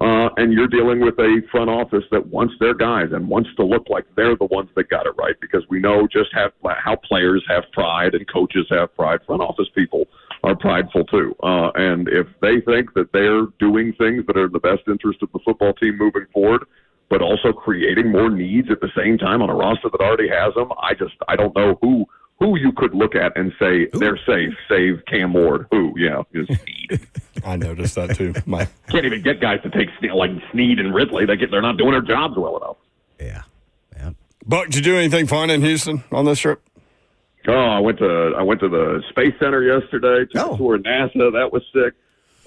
and you're dealing with a front office that wants their guys and wants to look like they're the ones that got it right, because we know just how players have pride and coaches have pride. Front office people are prideful too. And if they think that they're doing things that are in the best interest of the football team moving forward, but also creating more needs at the same time on a roster that already has them, I don't know who you could look at and say they're safe, save Cam Ward. Who? Yeah, Snead. I noticed that too. Can't even get guys to take like Snead and Ridley. They're not doing their jobs well enough. Yeah. Buck, did you do anything fun in Houston on this trip? Oh, I went to the Space Center yesterday. Took a tour of NASA. That was sick.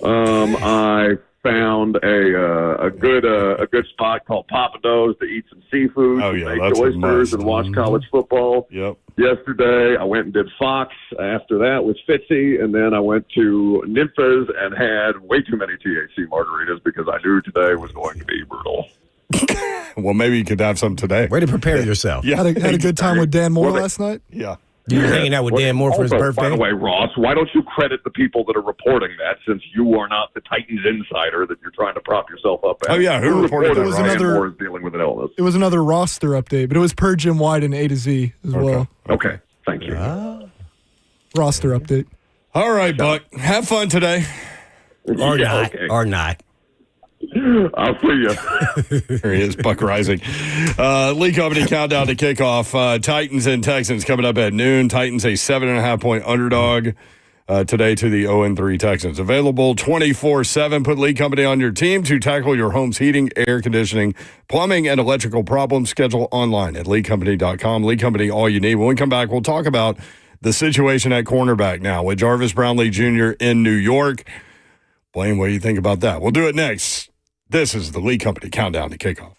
I found a good spot called Papados to eat some seafood, make oysters, and watch college football. Yep. Yesterday, I went and did Fox. After that was Fitzy, and then I went to Nymphes and had way too many THC margaritas because I knew today was going to be brutal. Well, maybe you could have some today. Way to prepare yourself. Yeah. Had a good time with Dan Moore last night? Yeah. You were hanging out with Dan Moore for his birthday? By the way, Ross, why don't you credit the people that are reporting that, since you are not the Titans insider that you're trying to prop yourself up as? Oh, yeah. Who reported that? Dan Moore is dealing with an illness. It was another roster update, but it was per Jim White and A to Z as well. Okay. Thank you. Roster update. All right, Buck. Have fun today. Or not. Okay. Or not. I'll see you. There he is, Buck Rising. Lee Company countdown to kickoff. Titans and Texans coming up at noon. Titans a 7.5-point underdog today to the 0-3 Texans. Available 24/7. Put Lee Company on your team to tackle your home's heating, air conditioning, plumbing, and electrical problems. Schedule online at leecompany.com. Lee Company, all you need. When we come back, we'll talk about the situation at cornerback now with Jarvis Brownlee Jr. in New York. Blaine, what do you think about that? We'll do it next. This is the Lee Company countdown to kickoff.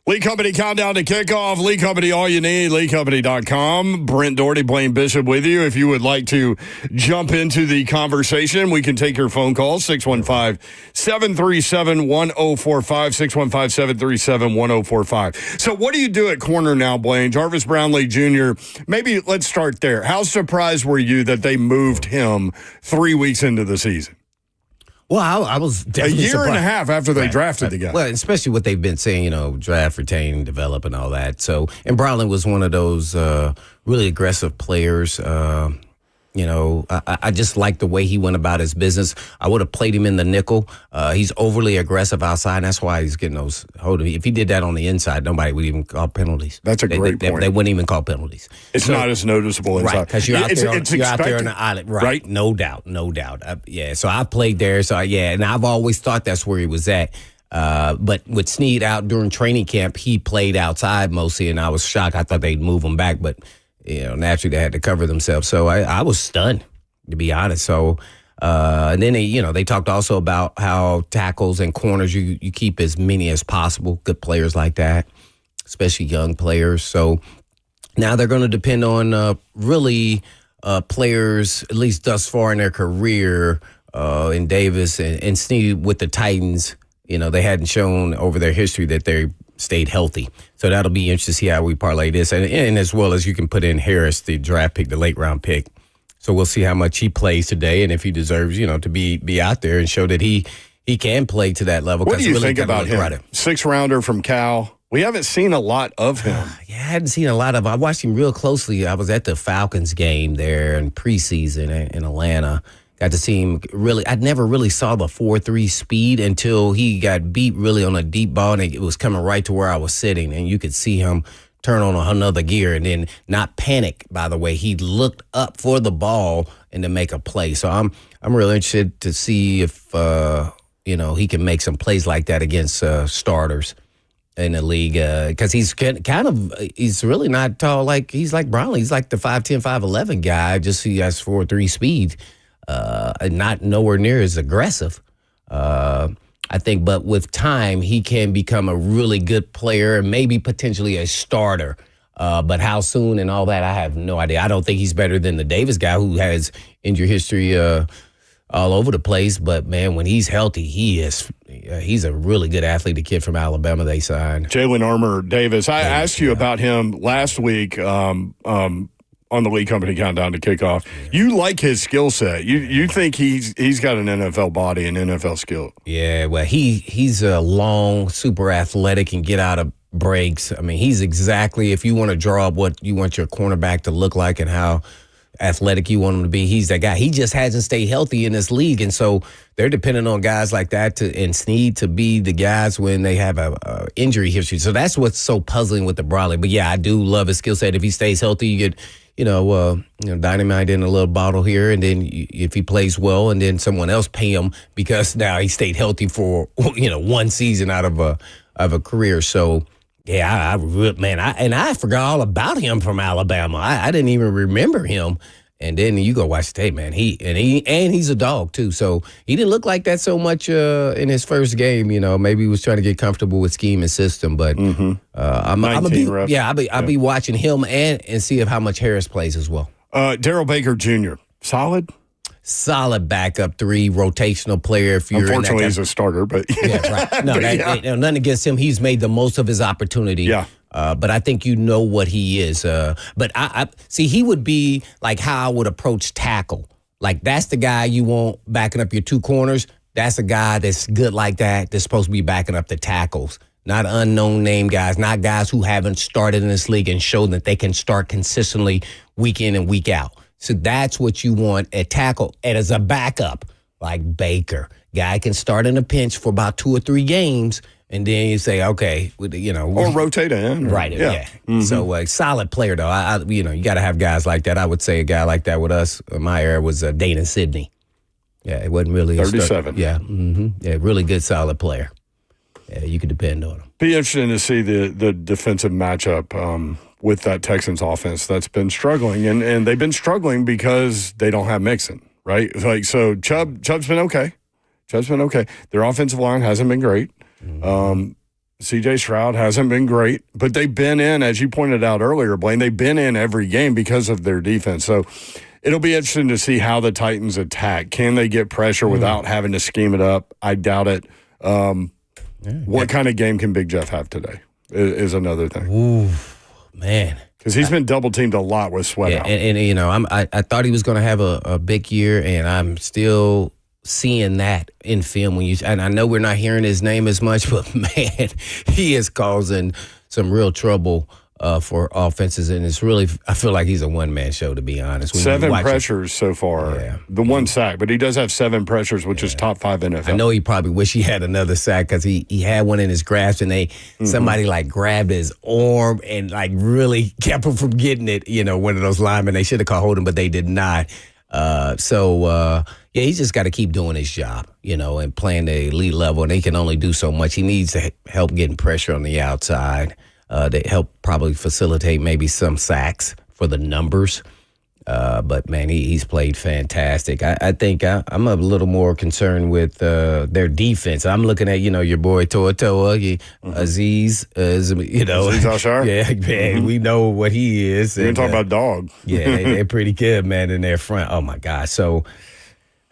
Lee Company countdown to kickoff. Lee Company, all you need. LeeCompany.com. Brent Doherty, Blaine Bishop with you. If you would like to jump into the conversation, we can take your phone calls. 615-737-1045. 615-737-1045. So what do you do at corner now, Blaine? Jarvis Brownlee Jr., maybe let's start there. How surprised were you that they moved him 3 weeks into the season? Well, I was definitely a year surprised. and a half after they drafted the guy. Well, especially what they've been saying, draft, retain, develop, and all that. So, and Brownlee was one of those really aggressive players. I just like the way he went about his business. I would have played him in the nickel. He's overly aggressive outside, and that's why he's getting those hold of me. If he did that on the inside, nobody would even call penalties. That's a great point. They wouldn't even call penalties. It's not as noticeable inside. Right, because you're out there on the island. Right. No doubt. So I played there. So, and I've always thought that's where he was at. But with Snead out during training camp, he played outside mostly, and I was shocked. I thought they'd move him back, but naturally they had to cover themselves. So I was stunned, to be honest. So, and then they talked also about how tackles and corners, you keep as many as possible, good players like that, especially young players. So now they're going to depend on really players, at least thus far in their career, in Davis and Snead with the Titans. They hadn't shown over their history that they stayed healthy. So that'll be interesting to see how we parlay this. And as well as you can put in Harris, the draft pick, the late round pick. So we'll see how much he plays today and if he deserves, to be out there and show that he can play to that level. What do you think about him? 6th rounder from Cal. We haven't seen a lot of him. I hadn't seen a lot of him. I watched him real closely. I was at the Falcons game there in preseason in Atlanta. Got to see him really. I never really saw the 4.3 speed until he got beat really on a deep ball, and it was coming right to where I was sitting, and you could see him turn on another gear and then not panic. By the way, he looked up for the ball and to make a play. So I'm really interested to see if he can make some plays like that against starters in the league, because he's he's really not tall. He's like Brownlee. He's like the 5'10", 5'11" guy. Just he has 4.3 speed. Not nowhere near as aggressive, I think. But with time, he can become a really good player and maybe potentially a starter. But how soon and all that, I have no idea. I don't think he's better than the Davis guy who has injury history all over the place. But, man, when he's healthy, he's a really good athlete, the kid from Alabama they signed. Jalen Armour Davis. I asked you about him last week on the Lee Company countdown to kickoff. You like his skill set. You think he's got an NFL body and NFL skill. Yeah, well, he's a long, super athletic and get out of breaks. I mean, he's exactly, if you want to draw up what you want your cornerback to look like and how athletic you want him to be, he's that guy. He just hasn't stayed healthy in this league, and so they're depending on guys like that and Snead to be the guys when they have a injury history. So that's what's so puzzling with the Brownlee. But yeah, I do love his skill set. If he stays healthy, you get dynamite in a little bottle here, and then if he plays well, and then someone else pay him because now he stayed healthy for one season out of a career. So yeah, I forgot all about him from Alabama. I didn't even remember him. And then you go watch the tape, man. He's a dog too. So he didn't look like that so much in his first game. Maybe he was trying to get comfortable with scheme and system. But I'll be watching him and see how much Harris plays as well. Darrell Baker Jr. Solid backup 3, rotational player. If you're unfortunately he's a starter, but right. No, nothing against him. He's made the most of his opportunity. Yeah. But I think what he is. But I see he would be like how I would approach tackle. Like that's the guy you want backing up your 2 corners. That's a guy that's good like that. That's supposed to be backing up the tackles. Not unknown name guys, not guys who haven't started in this league and shown that they can start consistently week in and week out. So that's what you want at tackle. And as a backup, like Baker, guy can start in a pinch for about 2 or 3 games. And then you say, okay, or rotate in. Right, yeah. Mm-hmm. So solid player, though. You got to have guys like that. I would say a guy like that with us, in my era, was Dana Sidney. Yeah, it wasn't really 37. Yeah, yeah, really good, solid player. Yeah, you could depend on him. Be interesting to see the defensive matchup with that Texans offense that's been struggling, and they've been struggling because they don't have Mixon, right? So Chubb's been okay. Their offensive line hasn't been great. C.J. Stroud hasn't been great, but they've been in, as you pointed out earlier, Blaine, they've been in every game because of their defense. So it'll be interesting to see how the Titans attack. Can they get pressure without having to scheme it up? I doubt it. What kind of game can Big Jeff have today is another thing. Ooh, man. Because he's been double-teamed a lot with Sweat out. And you know, I thought he was going to have a big year, and I'm still seeing that in film. And I know we're not hearing his name as much, but, man, he is causing some real trouble for offenses, and it's really, I feel like he's a one-man show, to be honest. When 7 pressures so far. The 1 sack, but he does have 7 pressures, which is top 5 NFL. I know he probably wish he had another sack because he had one in his grasp, and somebody like grabbed his arm and like really kept him from getting it. You know, one of those linemen, they should have caught him, but they did not. Yeah, he's just got to keep doing his job, you know, and playing the elite level, and they can only do so much. He needs to help getting pressure on the outside. They help probably facilitate maybe some sacks for the numbers. But, man, he's played fantastic. I think I'm a little more concerned with their defense. I'm looking at, you know, your boy Toa, Aziz, you know. Aziz Al-Shar? Yeah, man, we know what he is. You're talking about dog. Yeah, they're pretty good, man, in their front. Oh, my God. So,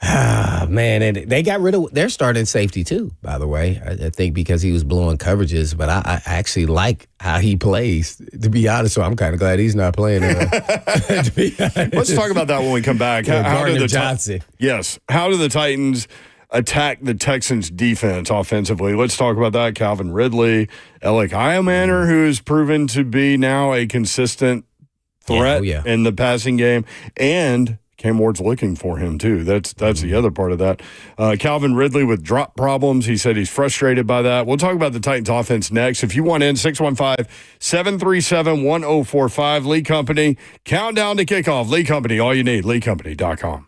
man, and they got rid of their starting safety too, by the way. I think because he was blowing coverages, but I actually like how he plays, to be honest. So I'm kind of glad he's not playing. To be honest. Let's talk about that when we come back. How did the Johnson? Yes. How do the Titans attack the Texans' defense offensively? Let's talk about that. Calvin Ridley, Alec Iamaner, who has proven to be now a consistent threat in the passing game, and Cam Ward's looking for him, too. That's the other part of that. Calvin Ridley with drop problems. He said he's frustrated by that. We'll talk about the Titans offense next. If you want in, 615-737-1045. Lee Company. Countdown to kickoff. Lee Company. All you need. LeeCompany.com.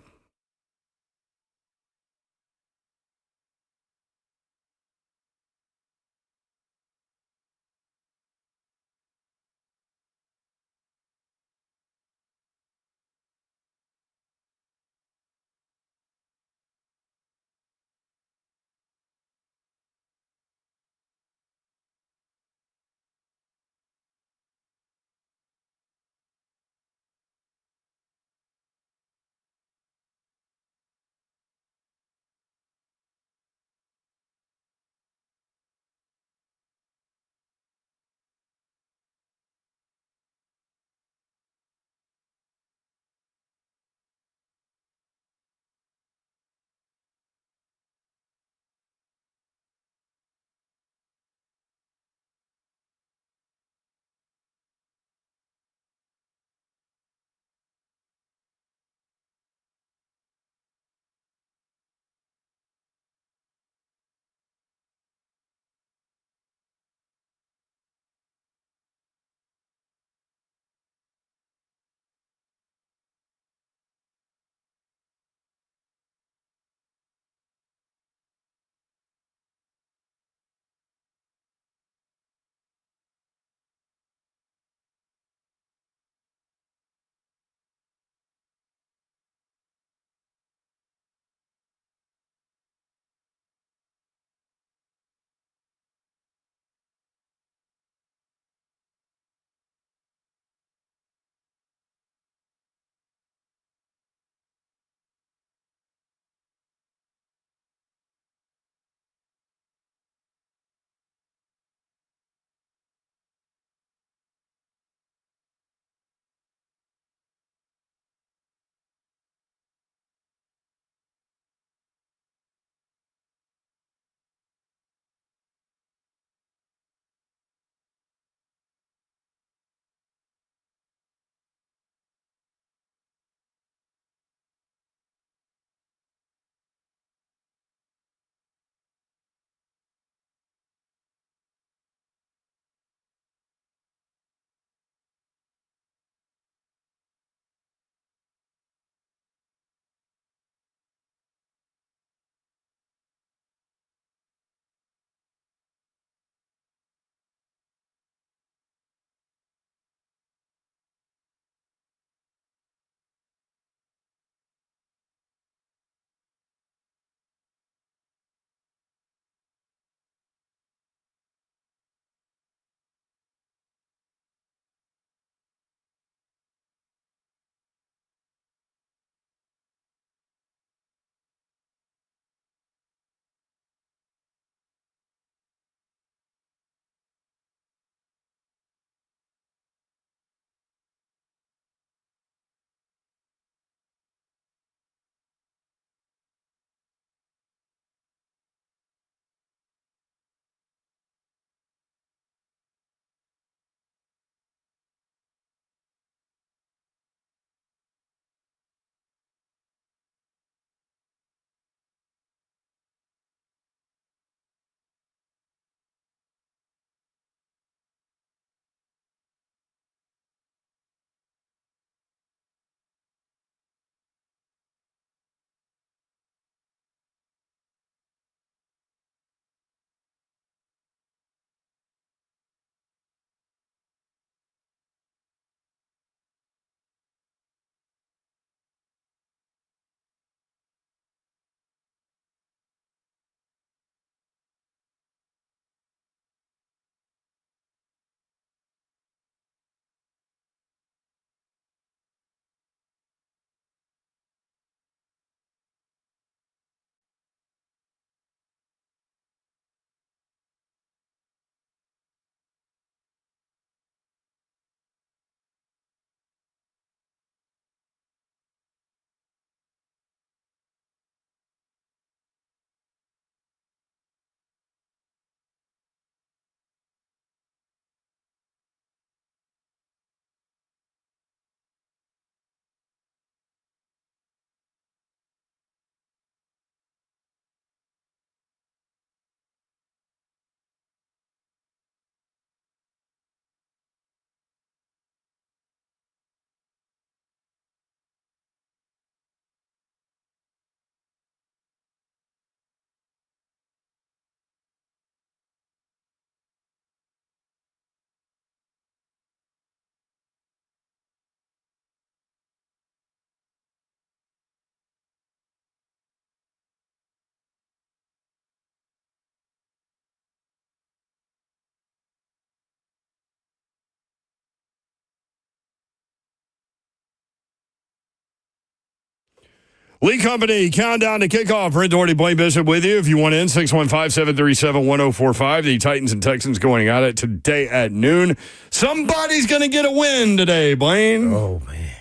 Lee Company, countdown to kickoff. Brent Doherty, Blaine Bishop with you. If you want in, 615-737-1045. The Titans and Texans going at it today at noon. Somebody's going to get a win today, Blaine. Oh, man.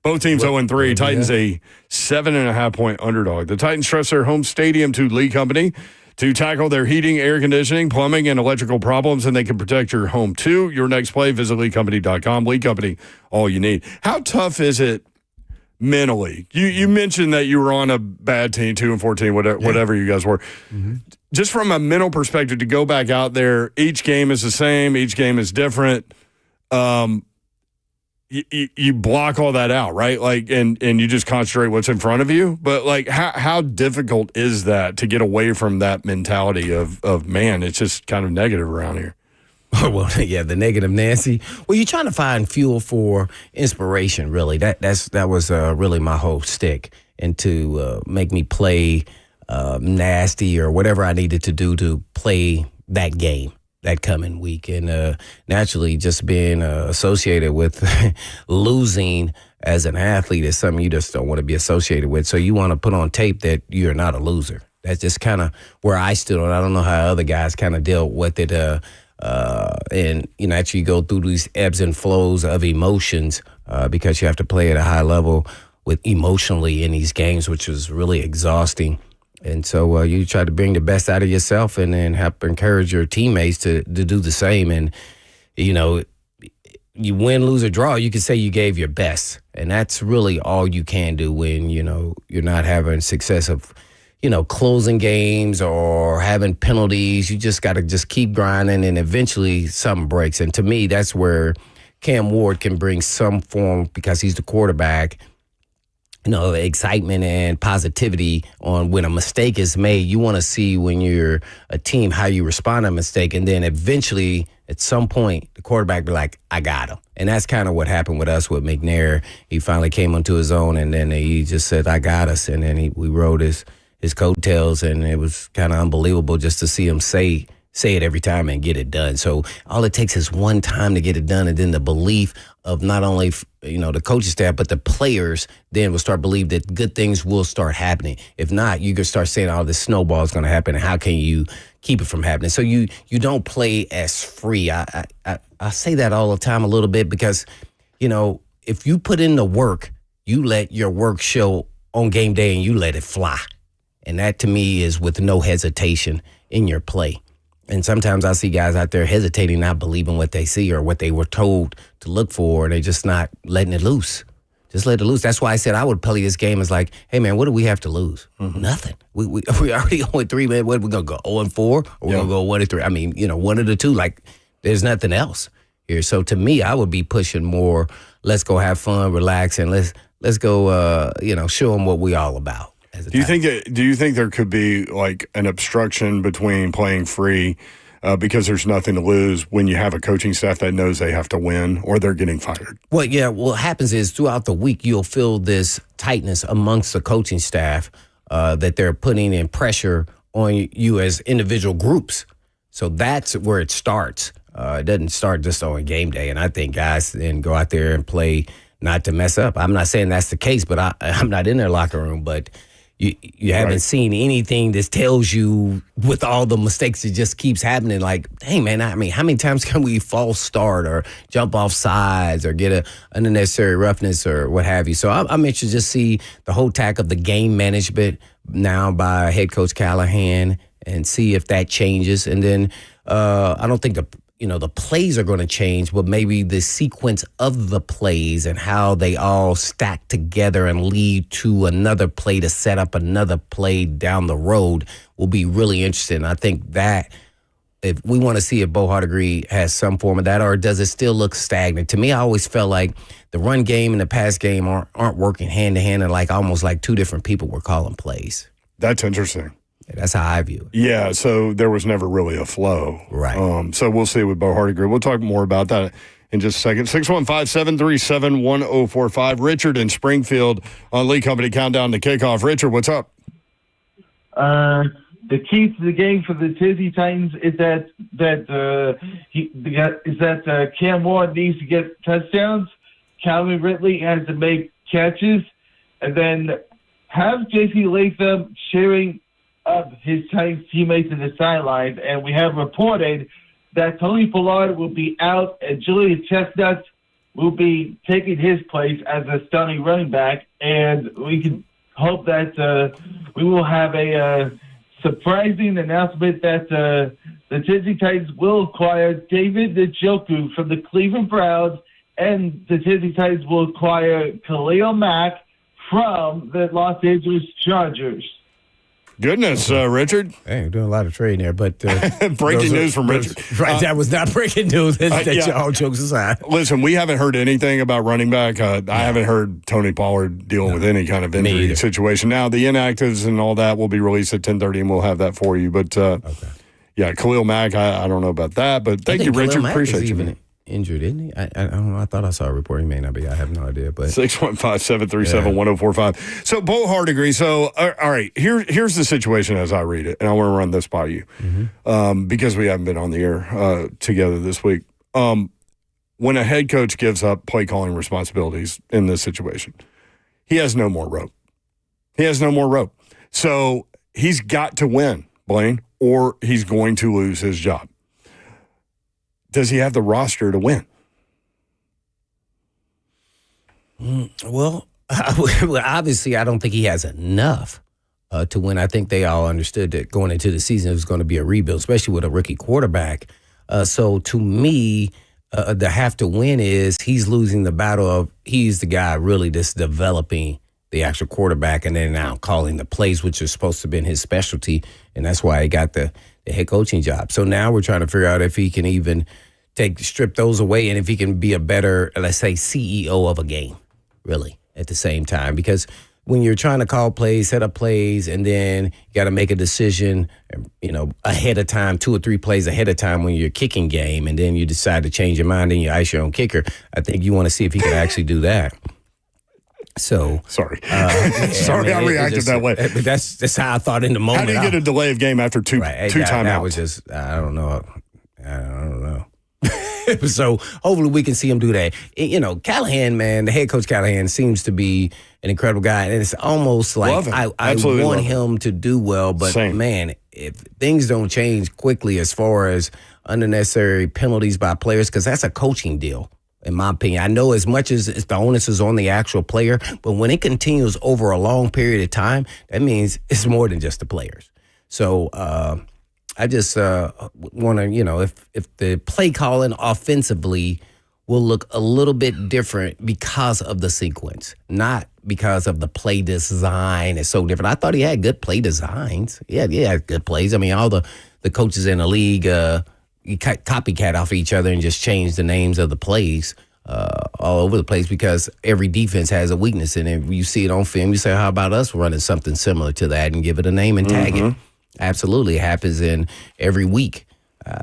Both teams 0-3. Titans a 7.5-point underdog. The Titans trust their home stadium to Lee Company to tackle their heating, air conditioning, plumbing, and electrical problems, and they can protect your home, too. Your next play, visit LeeCompany.com. Lee Company, all you need. How tough is it mentally? You mentioned that you were on a bad team, 2-14, whatever you guys were. Mm-hmm. Just from a mental perspective, to go back out there, each game is the same, each game is different. You block all that out, right? Like, and you just concentrate what's in front of you. But like, how difficult is that to get away from that mentality of man? It's just kind of negative around here. Well, yeah, the negative Nancy. Well, you're trying to find fuel for inspiration. Really, that was really my whole stick, and to make me play nasty or whatever I needed to do to play that game that coming week. And naturally, just being associated with losing as an athlete is something you just don't want to be associated with. So you want to put on tape that you're not a loser. That's just kind of where I stood on. I don't know how other guys kind of dealt with it. And, you know, actually go through these ebbs and flows of emotions because you have to play at a high level with emotionally in these games, which was really exhausting. And so you try to bring the best out of yourself and then help encourage your teammates to do the same. And, you know, you win, lose, or draw, you can say you gave your best. And that's really all you can do when, you know, you're not having success of, you know, closing games or having penalties. You just got to just keep grinding, and eventually something breaks. And to me, that's where Cam Ward can bring some form, because he's the quarterback, you know, excitement and positivity on when a mistake is made. You want to see when you're a team how you respond to a mistake, and then eventually at some point the quarterback be like, I got him. And that's kind of what happened with us with McNair. He finally came onto his own, and then he just said, I got us. And then we rode his coattails, and it was kind of unbelievable just to see him say it every time and get it done. So all it takes is one time to get it done, and then the belief of not only, you know, the coaching staff, but the players then will start believe that good things will start happening. If not, you can start saying, oh, this snowball is going to happen, and how can you keep it from happening? So you don't play as free. I say that all the time a little bit because, you know, if you put in the work, you let your work show on game day and you let it fly. And that, to me, is with no hesitation in your play. And sometimes I see guys out there hesitating, not believing what they see or what they were told to look for, and they're just not letting it loose. Just let it loose. That's why I said I would play this game as like, hey, man, what do we have to lose? Mm-hmm. Nothing. We already 0-3, man. What, we're going to go 0-4 or we're going to go 1-3? I mean, you know, one of the two. Like, there's nothing else here. So to me, I would be pushing more, let's go have fun, relax, and let's go, you know, show them what we all about. Do you think there could be like an obstruction between playing free because there's nothing to lose when you have a coaching staff that knows they have to win or they're getting fired? Well, yeah. What happens is throughout the week you'll feel this tightness amongst the coaching staff that they're putting in pressure on you as individual groups. So that's where it starts. It doesn't start just on game day. And I think guys then go out there and play not to mess up. I'm not saying that's the case, but I'm not in their locker room, but You haven't seen anything that tells you with all the mistakes that just keeps happening. Like, dang, man, I mean, how many times can we false start or jump off sides or get a unnecessary roughness or what have you? So I'm interested to just see the whole tack of the game management now by head coach Callahan and see if that changes. And then I don't think the plays are going to change, but maybe the sequence of the plays and how they all stack together and lead to another play to set up another play down the road will be really interesting. I think that if we want to see if Bo Hardegree has some form of that, or does it still look stagnant? To me, I always felt like the run game and the pass game aren't working hand to hand, and like almost like two different people were calling plays. That's interesting. That's how I view it. Yeah, so there was never really a flow. Right. So we'll see with Bo Hardegree. We'll talk more about that in just a second. 615-737-1045. Richard in Springfield on Lee Company Countdown to Kickoff. Richard, what's up? The key to the game for the Tizzy Titans is that Cam Ward needs to get touchdowns. Calvin Ridley has to make catches, and then have J.C. Latham cheering up his teammates in the sidelines, and we have reported that Tony Pollard will be out and Julian Chestnut will be taking his place as a starting running back, and we can hope that we will have a surprising announcement that the Tennessee Titans will acquire David Njoku from the Cleveland Browns, and the Tennessee Titans will acquire Khalil Mack from the Los Angeles Chargers. Goodness, Richard. Hey, we're doing a lot of trading there, but breaking news from Richard. Right, that was not breaking news. All jokes aside. Listen, we haven't heard anything about running back. I haven't heard Tony Pollard dealing with any kind of injury situation. Now, the inactives and all that will be released at 10:30, and we'll have that for you. But yeah, Khalil Mack, I don't know about that, but thank you, Richard. Appreciate you. Injured, isn't he? I don't know. I thought I saw a report. He may not be. I have no idea. But 615-737-1045. So Bo Hart agrees. So all right, here's the situation as I read it, and I want to run this by you because we haven't been on the air together this week. When a head coach gives up play calling responsibilities in this situation, he has no more rope. So he's got to win, Blaine, or he's going to lose his job. Does he have the roster to win? Well, obviously, I don't think he has enough to win. I think they all understood that going into the season it was going to be a rebuild, especially with a rookie quarterback. So to me, the have to win is he's losing the battle of he's the guy really that's developing the actual quarterback and then now calling the plays, which is supposed to have been his specialty, and that's why he got the head coaching job. So now we're trying to figure out if he can even strip those away and if he can be a better, let's say, CEO of a game, really, at the same time. Because when you're trying to call plays, set up plays, and then you got to make a decision, ahead of time, 2 or 3 plays ahead of time when you're kicking game, and then you decide to change your mind and you ice your own kicker, I think you want to see if he can actually do that. So sorry, I reacted that way. But that's how I thought in the moment. How do you get a delay of game after two timeouts? That was just I don't know. So hopefully we can see him do that. Callahan, man, the head coach Callahan seems to be an incredible guy, and it's almost like I want him to do well. But man, if things don't change quickly as far as unnecessary penalties by players, because that's a coaching deal. In my opinion, I know as much as the onus is on the actual player, but when it continues over a long period of time, that means it's more than just the players. So I just want to, if the play calling offensively will look a little bit different because of the sequence, not because of the play design. It's so different. I thought he had good play designs. Yeah, he had good plays. I mean, all the coaches in the league copycat off each other and just change the names of the plays all over the place because every defense has a weakness in it. You see it on film, you say, how about us running something similar to that and give it a name and tag it? Absolutely. It happens in every week.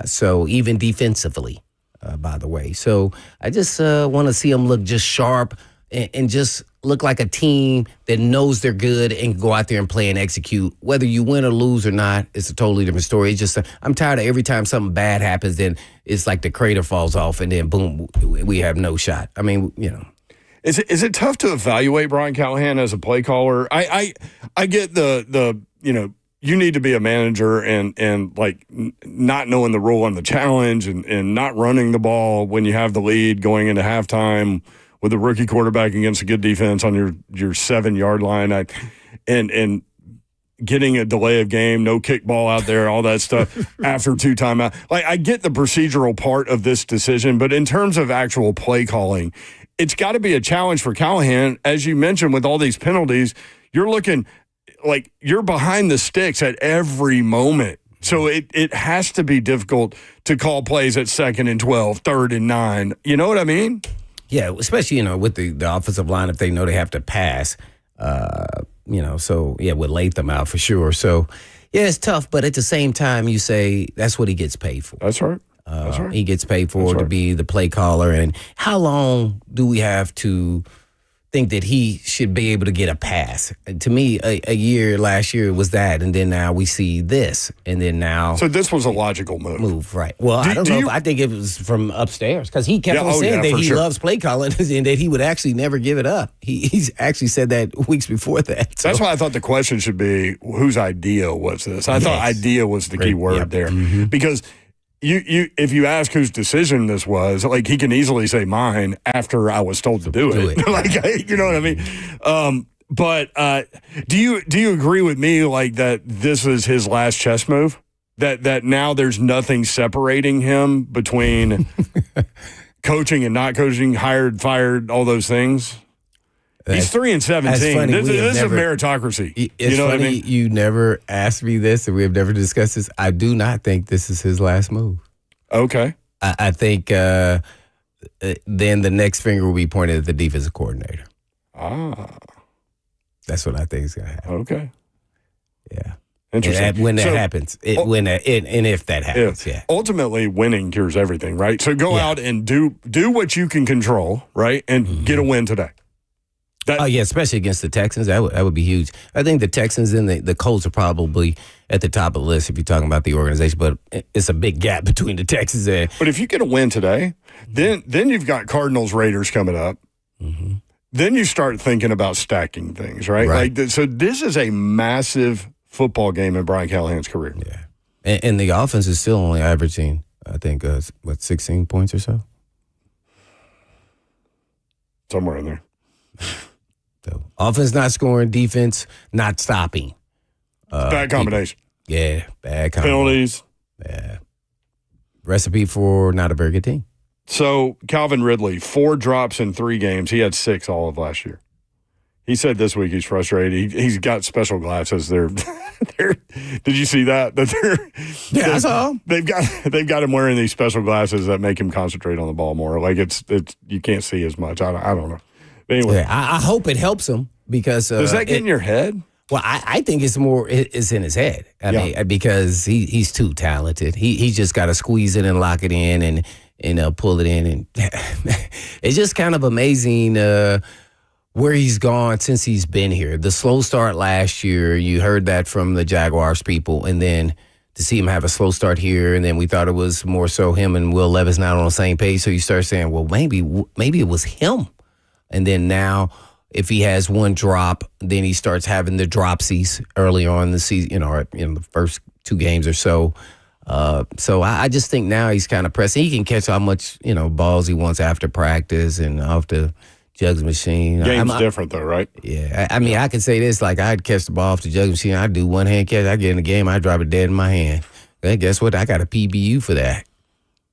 So even defensively, by the way. So I just want to see them look just sharp and just look like a team that knows they're good and go out there and play and execute. Whether you win or lose or not, it's a totally different story. It's just I'm tired of every time something bad happens, then it's like the crater falls off and then boom, we have no shot. I mean, Is it tough to evaluate Brian Callahan as a play caller? I get the you need to be a manager and like not knowing the rule and the challenge and not running the ball when you have the lead going into halftime with a rookie quarterback against a good defense on your 7-yard line, and getting a delay of game, no kick ball out there, all that stuff after 2 timeouts. Like, I get the procedural part of this decision, but in terms of actual play calling, it's got to be a challenge for Callahan. As you mentioned, with all these penalties, you're looking like you're behind the sticks at every moment. So it has to be difficult to call plays at 2nd and 12, 3rd and 9. You know what I mean? Yeah, especially, with the offensive line, if they know they have to pass, so, yeah, with Latham out for sure. So, yeah, it's tough, but at the same time, you say that's what he gets paid for. That's right. That's right. He gets paid for to be the play caller. And how long do we have to think that he should be able to get a pass. To me, a year last year was that, and then now we see this, and then now. So this was a logical move. Right. Well, I don't know. I think it was from upstairs because he kept on saying that he loves play calling and that he would actually never give it up. He's actually said that weeks before that. So. That's why I thought the question should be, whose idea was this? I thought idea was the key word there. Mm-hmm. Because if you ask whose decision this was, like, he can easily say mine after I was told to do it. Like, you know what I mean? But do you agree with me, like, that this is his last chess move? That now there's nothing separating him between coaching and not coaching, hired, fired, all those things? He's 3-17. This is a meritocracy. It's funny, what I mean? You never asked me this, and we have never discussed this. I do not think this is his last move. Okay. I think then the next finger will be pointed at the defensive coordinator. That's what I think is going to happen. Okay. Yeah. Interesting. When that happens, and if that happens, yeah. Ultimately, winning cures everything, right? So go out and do what you can control, right, and get a win today. Especially against the Texans. That would be huge. I think the Texans and the Colts are probably at the top of the list if you're talking about the organization, but it's a big gap between the Texans and. But if you get a win today, then you've got Cardinals Raiders coming up. Mm-hmm. Then you start thinking about stacking things, right? Like, so this is a massive football game in Brian Callahan's career. Yeah, and the offense is still only averaging, I think, 16 points or so? Somewhere in there. So, offense not scoring, defense not stopping. Bad combination. Bad combination. Penalties. Yeah. Recipe for not a very good team. So, Calvin Ridley, 4 drops in 3 games. He had 6 all of last year. He said this week he's frustrated. He's got special glasses. They're did you see that? I saw. They've got him wearing these special glasses that make him concentrate on the ball more. Like it's you can't see as much. I don't know. Anyway, I hope it helps him because does that get in your head? Well, I think it's in his head. I mean, because he's too talented. He's just got to squeeze it and lock it in and pull it in, and it's just kind of amazing where he's gone since he's been here. The slow start last year, you heard that from the Jaguars people, and then to see him have a slow start here, and then we thought it was more so him and Will Levis not on the same page. So you start saying, well, maybe it was him. And then now, if he has one drop, then he starts having the dropsies early on in the season, or the first 2 games or so. So I just think now he's kind of pressing. He can catch how much balls he wants after practice and off the jugs machine. Game's different though, right? Yeah. I mean, I could say this, like I'd catch the ball off the jugs machine. I'd do one hand catch. I get in the game. I drop it dead in my hand. Then guess what? I got a PBU for that.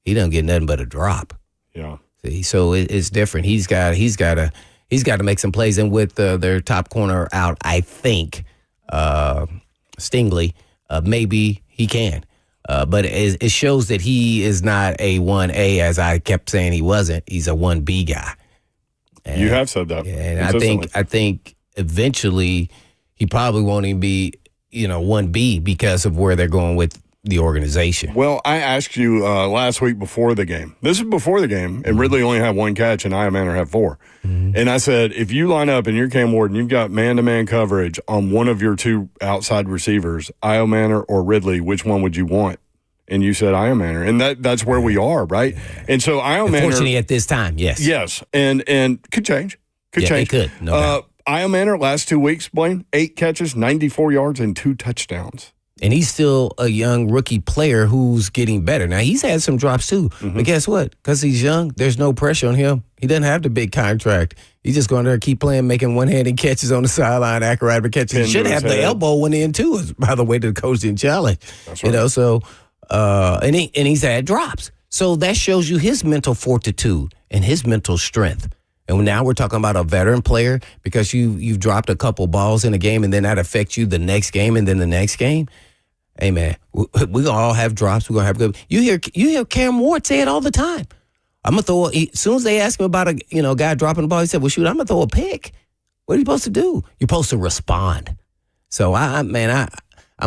He don't get nothing but a drop. Yeah. See, so it's different. He's got to make some plays, and with their top corner out, I think Stingley, maybe he can. But it shows that he is not a 1A, as I kept saying he wasn't. He's a 1B guy. And, you have said that. And I think eventually he probably won't even be 1B because of where they're going with the organization. Well, I asked you last week before the game. This is before the game, and Ridley only had 1 catch, and Manor had 4. Mm-hmm. And I said, if you line up and you're Cam Ward and you've got man-to-man coverage on one of your 2 outside receivers, Manor or Ridley, which one would you want? And you said Manor, and that's where we are, right? Yeah. And so Manor, unfortunately, at this time, yes, and could change, It could, no doubt. Manor last 2 weeks, Blaine, 8 catches, 94 yards, and 2 touchdowns. And he's still a young rookie player who's getting better. Now, he's had some drops too. Mm-hmm. But guess what? Because he's young, there's no pressure on him. He doesn't have the big contract. He's just going there and keep playing, making one-handed catches on the sideline, acrobatic catches. He should have the elbow one in too, by the way the coach didn't challenge. That's right. So, and he's had drops. So that shows you his mental fortitude and his mental strength. And now we're talking about a veteran player because you've dropped a couple balls in a game, and then that affects you the next game and then the next game. Hey, man, we're going to all have drops. We're going to have good. You hear Cam Ward say it all the time. I'm going to throw as soon as they ask him about a guy dropping the ball, he said, well, shoot, I'm going to throw a pick. What are you supposed to do? You're supposed to respond. So, I'm a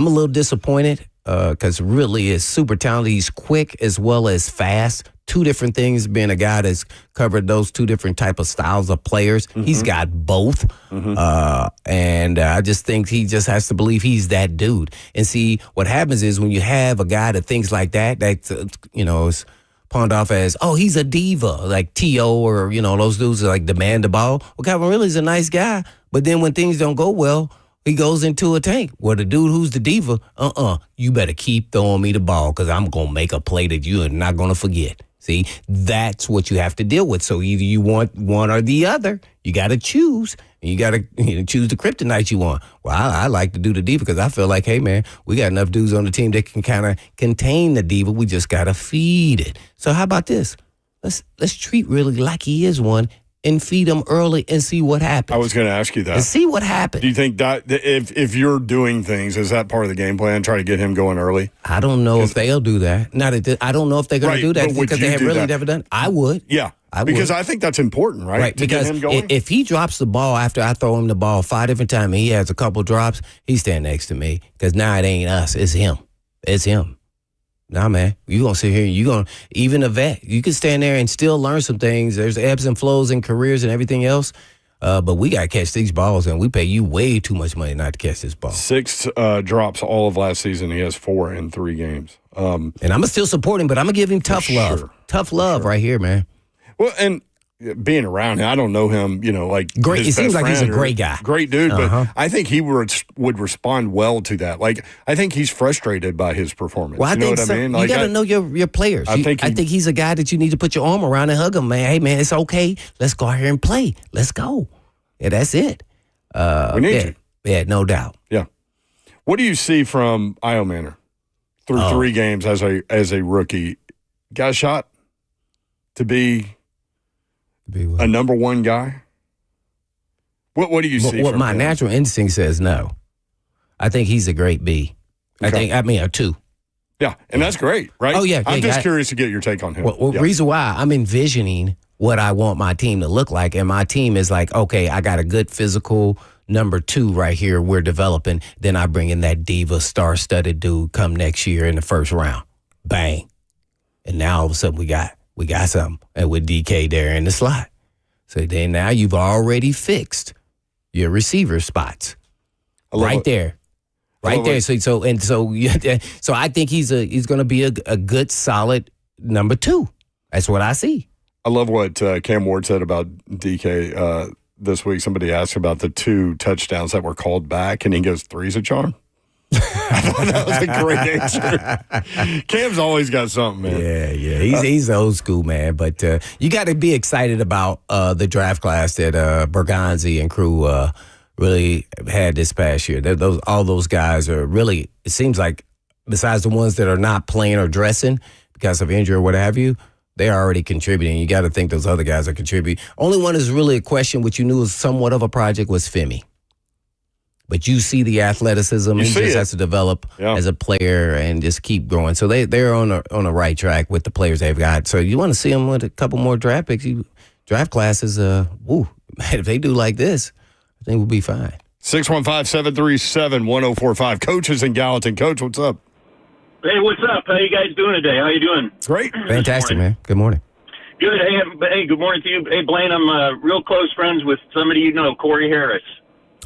little disappointed because really is super talented. He's quick as well as fast, two different things, being a guy that's covered those two different type of styles of players. Mm-hmm. He's got both. Mm-hmm. And I just think he just has to believe he's that dude. And see, what happens is when you have a guy that thinks like that, is pawned off as, oh, he's a diva, like T.O. or, those dudes that like demand the ball. Well, Calvin Ridley's a nice guy, but then when things don't go well, he goes into a tank. Well, the dude who's the diva, you better keep throwing me the ball because I'm going to make a play that you are not going to forget. See, that's what you have to deal with. So either you want one or the other. You got to choose. And you got to choose the kryptonite you want. Well, I like to do the diva because I feel like, hey, man, we got enough dudes on the team that can kind of contain the diva. We just got to feed it. So how about this? Let's treat Ridley like he is one and feed him early and see what happens. I was going to ask you that. And see what happens. Do you think that if you're doing things, is that part of the game plan, try to get him going early? I don't know if they'll do that. I don't know if they're going to do that because they have really never done it. I would. Yeah. Because I think that's important, right? Right, because get him going? If he drops the ball after I throw him the ball 5 different times and he has a couple drops, he's standing next to me because now it ain't us. It's him. It's him. Nah, man, you going to sit here, even a vet, you can stand there and still learn some things. There's ebbs and flows in careers and everything else. But we got to catch these balls, and we pay you way too much money not to catch this ball. 6 drops all of last season. He has 4 in 3 games. And I'm going to still support him, but I'm going to give him tough love. Sure. Tough love right here, man. Well, and being around him, I don't know him, like great. It seems like he's a great guy, great dude. But I think he would respond well to that. Like I think he's frustrated by his performance. Well, I think what I mean? You got to know your players. I think he's a guy that you need to put your arm around and hug him, man. Hey, man, it's okay. Let's go out here and play. Let's go. Yeah, that's it. We need you. Yeah, no doubt. Yeah. What do you see from Io Manor through 3 games as a rookie? Got a shot to be a number 1 guy? What do you see? What my natural instinct says, no. I think he's a great B. Okay. A 2. Yeah, and that's great, right? Oh, yeah. I'm just curious to get your take on him. Reason why I'm envisioning what I want my team to look like, and my team is like, okay, I got a good physical number 2 right here we're developing. Then I bring in that diva star-studded dude come next year in the first round. Bang. And now all of a sudden we got something, and with DK there in the slot. So then now you've already fixed your receiver spots right there. So I think he's going to be a good solid number 2. That's what I see. I love what Cam Ward said about DK this week. Somebody asked about the 2 touchdowns that were called back, and he goes, 3's a charm. I thought that was a great answer. Cam's always got something, man. Yeah. He's old school, man. But you got to be excited about the draft class that Berganzi and crew really had this past year. All those guys are really, it seems like, besides the ones that are not playing or dressing because of injury or what have you, they're already contributing. You got to think those other guys are contributing. Only one is really a question, which you knew was somewhat of a project, was Femi. But you see the athleticism. He just has to develop as a player and just keep growing. So they're on the right track with the players they've got. So you want to see them with a couple more draft picks. Draft classes, man, if they do like this, I think we'll be fine. 615-737-1045. Coach is in Gallatin. Coach, what's up? Hey, what's up? How you guys doing today? How you doing? Great. Fantastic, man. Good morning. Good. Hey, good morning to you. Hey, Blaine, I'm real close friends with somebody you know, Corey Harris.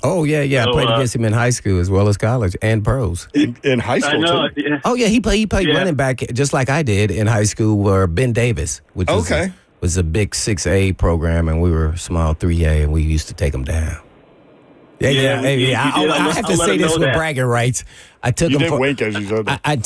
Oh, yeah. So, I played against him in high school as well as college and pros. In high school, I know, too? Yeah. Oh, yeah. He played running back just like I did in high school where Ben Davis, which was a big 6A program, and we were small 3A, and we used to take them down. I have to say this with bragging rights. I took him for wink as you said that. I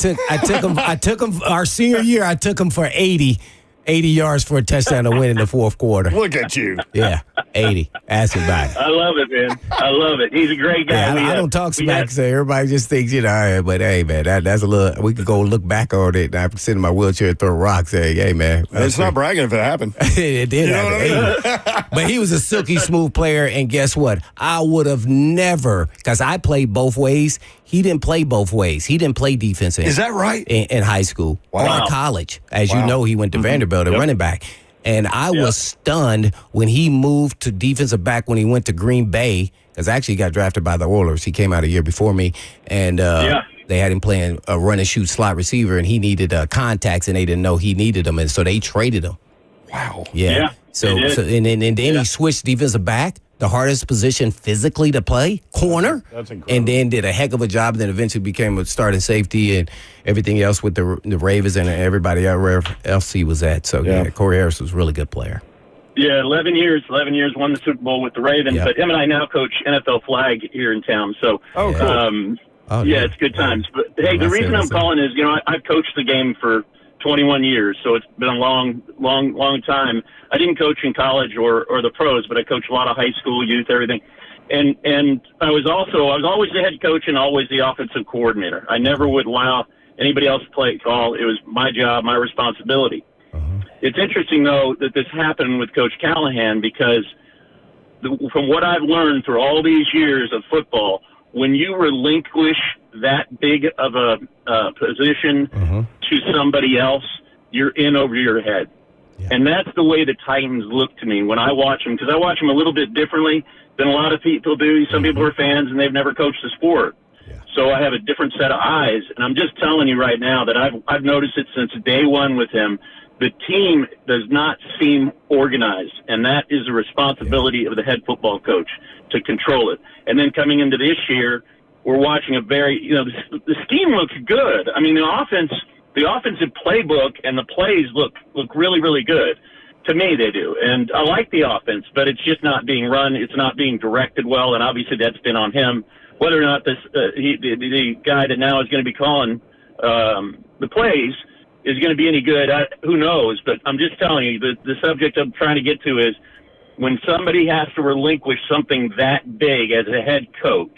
took him our senior year. I took him for 80 yards for a touchdown to win in the fourth quarter. Look at you. Yeah, 80. Ask him about it. I love it, man. I love it. He's a great guy. Yeah, I don't talk smack, so everybody just thinks, but hey, man, that's a little, we could go look back on it, and I sit in my wheelchair and throw rocks. Hey, man. It's not bragging if it happened. It did happen. But he was a silky smooth player, and guess what? I would have never, because I played both ways. He didn't play both ways. He didn't play defense. Is that right? In high school or college. As you know, he went to Vanderbilt at running back. And I was stunned when he moved to defensive back when he went to Green Bay, because actually he got drafted by the Oilers. He came out a year before me. And They had him playing a run and shoot slot receiver, and he needed contacts, and they didn't know he needed them, and so they traded him. Wow. Yeah. So and then he switched defensive back, the hardest position physically to play, corner. That's incredible. And then did a heck of a job. Then eventually became a starting safety and everything else with the Ravens and everybody else he was at. So Corey Harris was a really good player. Yeah, 11 years, won the Super Bowl with the Ravens. Yep. But him and I now coach NFL flag here in town. So, cool. It's good times. But hey, the reason I'm calling is, I've coached the game for 21 years, so it's been a long time. I didn't coach in college or the pros, but I coached a lot of high school, youth, everything. And I was always the head coach and always the offensive coordinator. I never would allow anybody else to play call. It was my job, my responsibility. It's interesting, though, that this happened with Coach Callahan because from what I've learned through all these years of football, when you relinquish that big of a position to somebody else, you're in over your head. Yeah. And that's the way the Titans look to me when I watch them, because I watch them a little bit differently than a lot of people do. Some people are fans and they've never coached the sport. Yeah. So I have a different set of eyes. And I'm just telling you right now that I've noticed it since day one with him. The team does not seem organized, and that is the responsibility of the head football coach to control it. And then coming into this year, we're watching a very, the scheme looks good. I mean, the offensive playbook and the plays look really, really good. To me, they do. And I like the offense, but it's just not being run. It's not being directed well, and obviously that's been on him. Whether or not the guy that now is going to be calling the plays is going to be any good, who knows? But I'm just telling you, the subject I'm trying to get to is when somebody has to relinquish something that big as a head coach,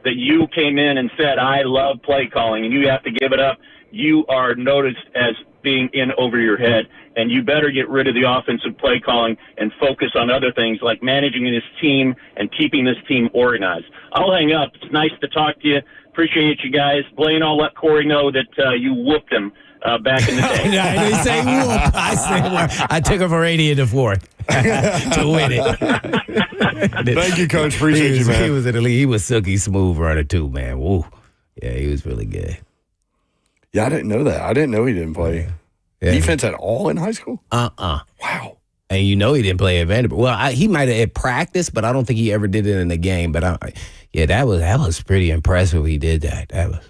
that you came in and said, I love play calling, and you have to give it up, you are noticed as being in over your head, and you better get rid of the offensive play calling and focus on other things like managing this team and keeping this team organized. I'll hang up. It's nice to talk to you. Appreciate you guys. Blaine, I'll let Corey know that you whooped him back in the day. I didn't say whoop. I took him for 80 in the fourth to win it. Thank you, Coach. Appreciate you, man. He was in the league. He was silky smooth runner too, man. Woo. Yeah, he was really good. Yeah, I didn't know that. I didn't know he didn't play defense at all in high school. Wow. And he didn't play at Vanderbilt. Well, he might have at practice, but I don't think he ever did it in the game. But that was pretty impressive. He did that. That was,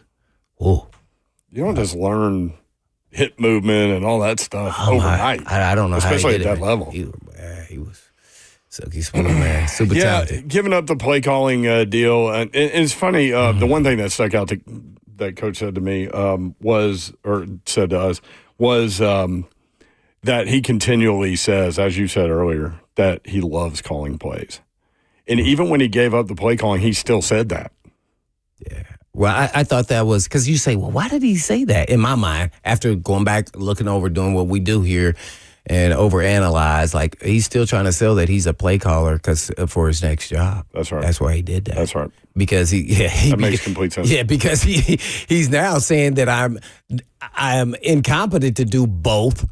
whoa. You don't just learn hip movement and all that stuff overnight. I don't know, especially how he did at that level. He was silky smooth, man. Super talented. Giving up the play calling deal. And it's funny. The one thing that stuck out that Coach said to me said to us was that he continually says, as you said earlier, that he loves calling plays. And even when he gave up the play calling, he still said that. Yeah. Well, I thought that was because you say, well, why did he say that? In my mind, after going back, looking over, doing what we do here and overanalyze, like he's still trying to sell that he's a play caller for his next job. That's right. That's why he did that. That's right. Because that makes complete sense. Yeah, because he's now saying that I'm incompetent to do both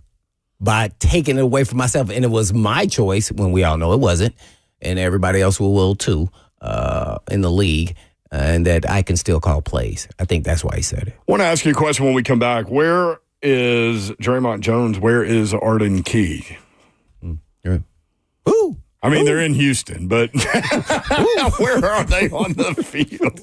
by taking it away from myself. And it was my choice when we all know it wasn't. And everybody else will too in the league. And that I can still call plays. I think that's why he said it. I want to ask you a question when we come back. Where is Draymond Jones? Where is Arden Key? Ooh. I mean, they're in Houston, but where are they on the field?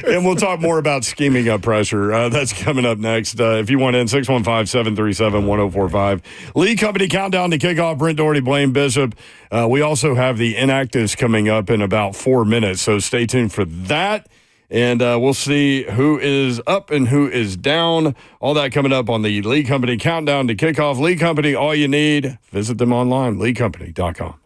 And we'll talk more about scheming up pressure. That's coming up next. If you want in, 615-737-1045. Lee Company Countdown to Kickoff. Brent Doherty, Blaine Bishop. We also have the inactives coming up in about 4 minutes, so stay tuned for that. And we'll see who is up and who is down. All that coming up on the Lee Company Countdown to Kickoff. Lee Company, all you need. Visit them online, leecompany.com.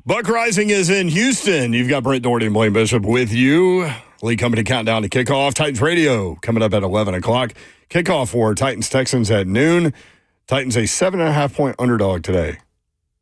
Buck Rising is in Houston. You've got Brent Doherty and Blaine Bishop with you. Lee Company countdown to kickoff. Titans radio coming up at 11 o'clock. Kickoff for Titans-Texans at noon. Titans a 7.5-point underdog today.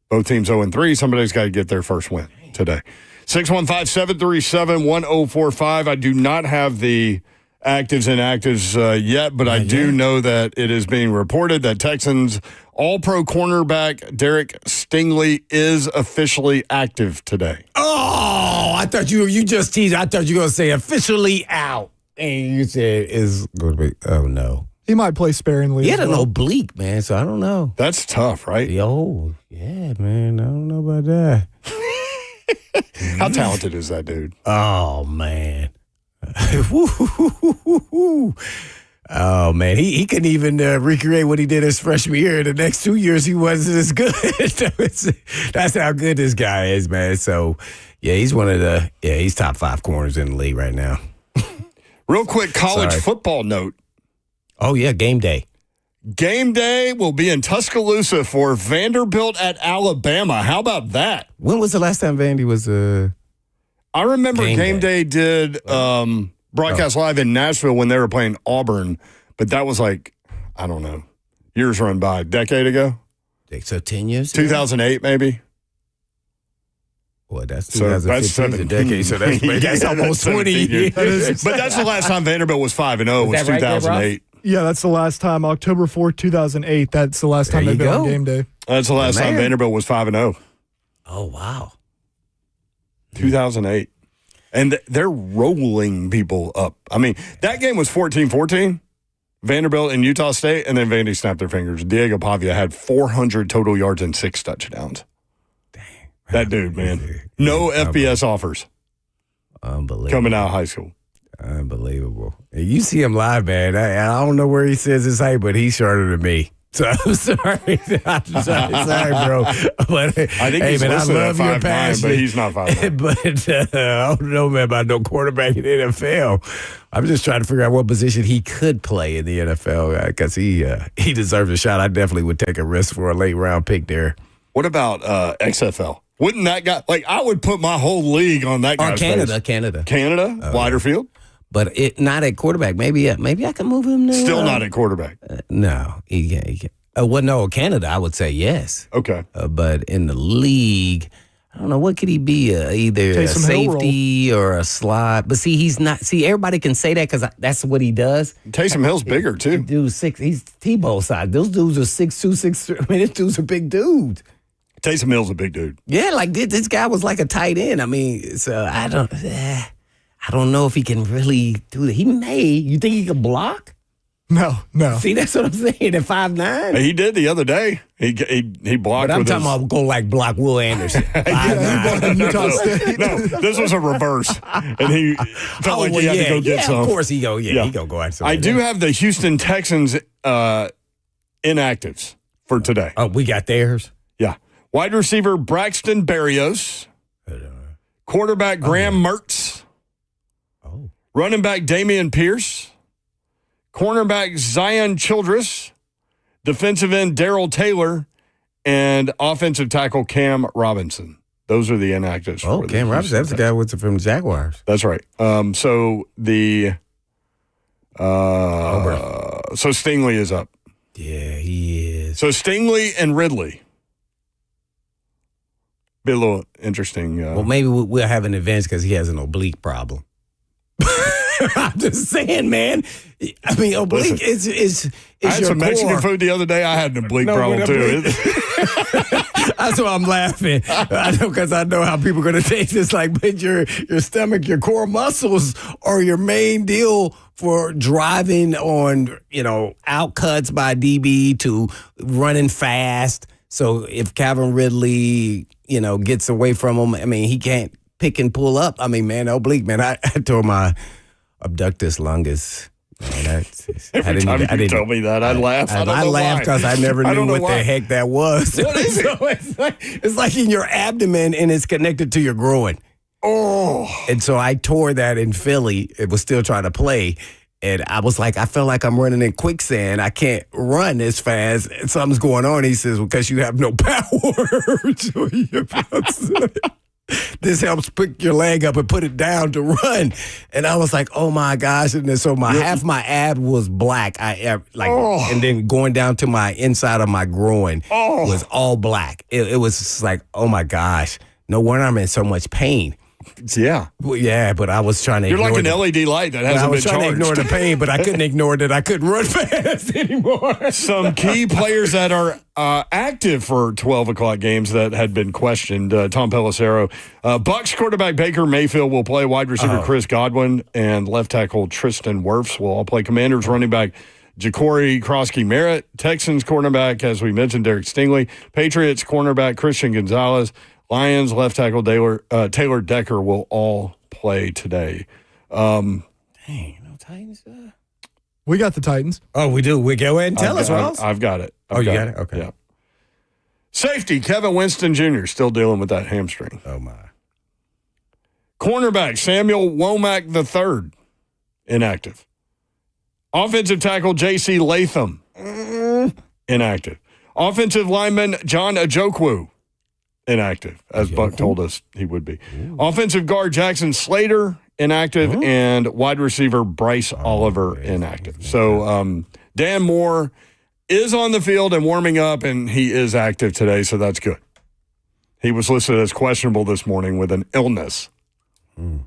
Both teams 0-3. Somebody's got to get their first win today. 615-737-1045. I do not have the actives and inactives yet, but I do know that it is being reported that Texans All-Pro cornerback Derek Stingley is officially active today. Oh, I thought you just teased. I thought you were going to say officially out. And you said is going to be, oh, no. He might play sparingly. He had an oblique, man, so I don't know. That's tough, right? Yo, yeah, man. I don't know about that. How talented is that dude? Oh, man. Oh, man. He couldn't even recreate what he did his freshman year. The next 2 years, he wasn't as good. That's how good this guy is, man. So, yeah, he's he's top 5 corners in the league right now. Real quick college football note. Oh, yeah, game day. Game day will be in Tuscaloosa for Vanderbilt at Alabama. How about that? When was the last time Vandy was I remember Game Day did broadcast live in Nashville when they were playing Auburn, but that was like, I don't know, years run by, a decade ago? So 10 years? 2008 maybe? Well, that's 2015, a decade, so that's almost 20 years. But that's the last time Vanderbilt was 5-0 was 2008. Yeah, that's the last time. October 4th, 2008. That's the last time they've been on game day. That's the last time Vanderbilt was 5-0. Oh, wow. 2008. And they're rolling people up. I mean, that game was 14-14, Vanderbilt and Utah State, and then Vandy snapped their fingers. Diego Pavia had 400 total yards and 6 touchdowns. Dang. That dude, man. No FBS offers. Unbelievable. Coming out of high school. Unbelievable. You see him live, man. I don't know where he says his height, but he's shorter than me. So I'm sorry. Sorry, bro. But I think he's listed at 5'9", but he's not 5'9". But I don't know, man, about no quarterback in the NFL. I'm just trying to figure out what position he could play in the NFL because he deserves a shot. I definitely would take a risk for a late round pick there. What about XFL? Wouldn't that guy, like, I would put my whole league on that guy's face. Canada, wider field? But not at quarterback. Maybe I can move him to. Still not at quarterback. No, he can't. Well, no, Canada, I would say yes. Okay. But in the league, I don't know, what could he be? Either a safety or a slot. But see, he's not. See, everybody can say that because that's what he does. Taysom Hill's bigger, too. Dude's 6. He's Tebow size. Those dudes are 6'2", 6'3". I mean, these dudes are big dudes. Taysom Hill's a big dude. Yeah, like this guy was like a tight end. I mean, so I don't know if he can really do that. He may. You think he can block? No. See, that's what I'm saying. At 5'9". He did the other day. He blocked. But I'm talking about go like block Will Anderson. He blocked in Utah State. No, this was a reverse, and he felt like he had to go get some. Of course he go. Yeah, he go out. I do have the Houston Texans inactives for today. Oh, we got theirs. Yeah, wide receiver Braxton Berrios, quarterback Graham Mertz. Running back Damian Pierce, cornerback Zion Childress, defensive end Darrell Taylor, and offensive tackle Cam Robinson. Those are the inactives. Oh, Cam Robinson, that's the guy from the Jaguars. That's right. So Stingley is up. Yeah, he is. So Stingley and Ridley. Be a little interesting. Well, maybe we'll have an advantage because he has an oblique problem. I'm just saying, man. I mean, oblique is I had some Mexican food the other day. I had an oblique problem, too. That's why I'm laughing. I know because I know how people are going to take this. Like, but your stomach, your core muscles are your main deal for driving on, out cuts by DB to running fast. So if Calvin Ridley, gets away from him, I mean, he can't pick and pull up. I mean, man, oblique, man. I tore my abductus longus. Man, Every time you tell me that, I laugh. I laugh because I never knew what the heck that was. What is it? It's like in your abdomen, and it's connected to your groin. Oh. And so I tore that in Philly. It was still trying to play. And I was like, I feel like I'm running in quicksand. I can't run as fast. Something's going on. He says, well, because you have no power. This helps pick your leg up and put it down to run. And I was like, oh my gosh. And then so half my ab was black. And then going down to my inside of my groin was all black. It was just like, oh my gosh. No wonder I'm in so much pain. Yeah. Well, yeah, but I was trying to ignore You're like an LED light that hasn't been charged. I was trying to ignore the pain, but I couldn't ignore that I couldn't run fast anymore. Some key players that are active for 12 o'clock games that had been questioned. Tom Pelissero. Bucks quarterback Baker Mayfield will play. Wide receiver Chris Godwin and left tackle Tristan Wirfs will all play. Commanders running back Ja'Cory Krosky-Merritt. Texans cornerback, as we mentioned, Derek Stingley. Patriots cornerback Christian Gonzalez. Lions left tackle Taylor Decker will all play today. Dang, no Titans? We got the Titans. Oh, we do. We go ahead and tell us, Ross. I've got it. You got it? Okay. Yeah. Safety, Kevin Winston Jr. still dealing with that hamstring. Oh, my. Cornerback, Samuel Womack III, inactive. Offensive tackle, J.C. Latham, inactive. Offensive lineman, John Ajokwu, inactive, as Buck told us he would be. Ooh. Offensive guard Jackson Slater, inactive, and wide receiver Bryce Oliver, inactive. So Dan Moore is on the field and warming up, and he is active today, so that's good. He was listed as questionable this morning with an illness. I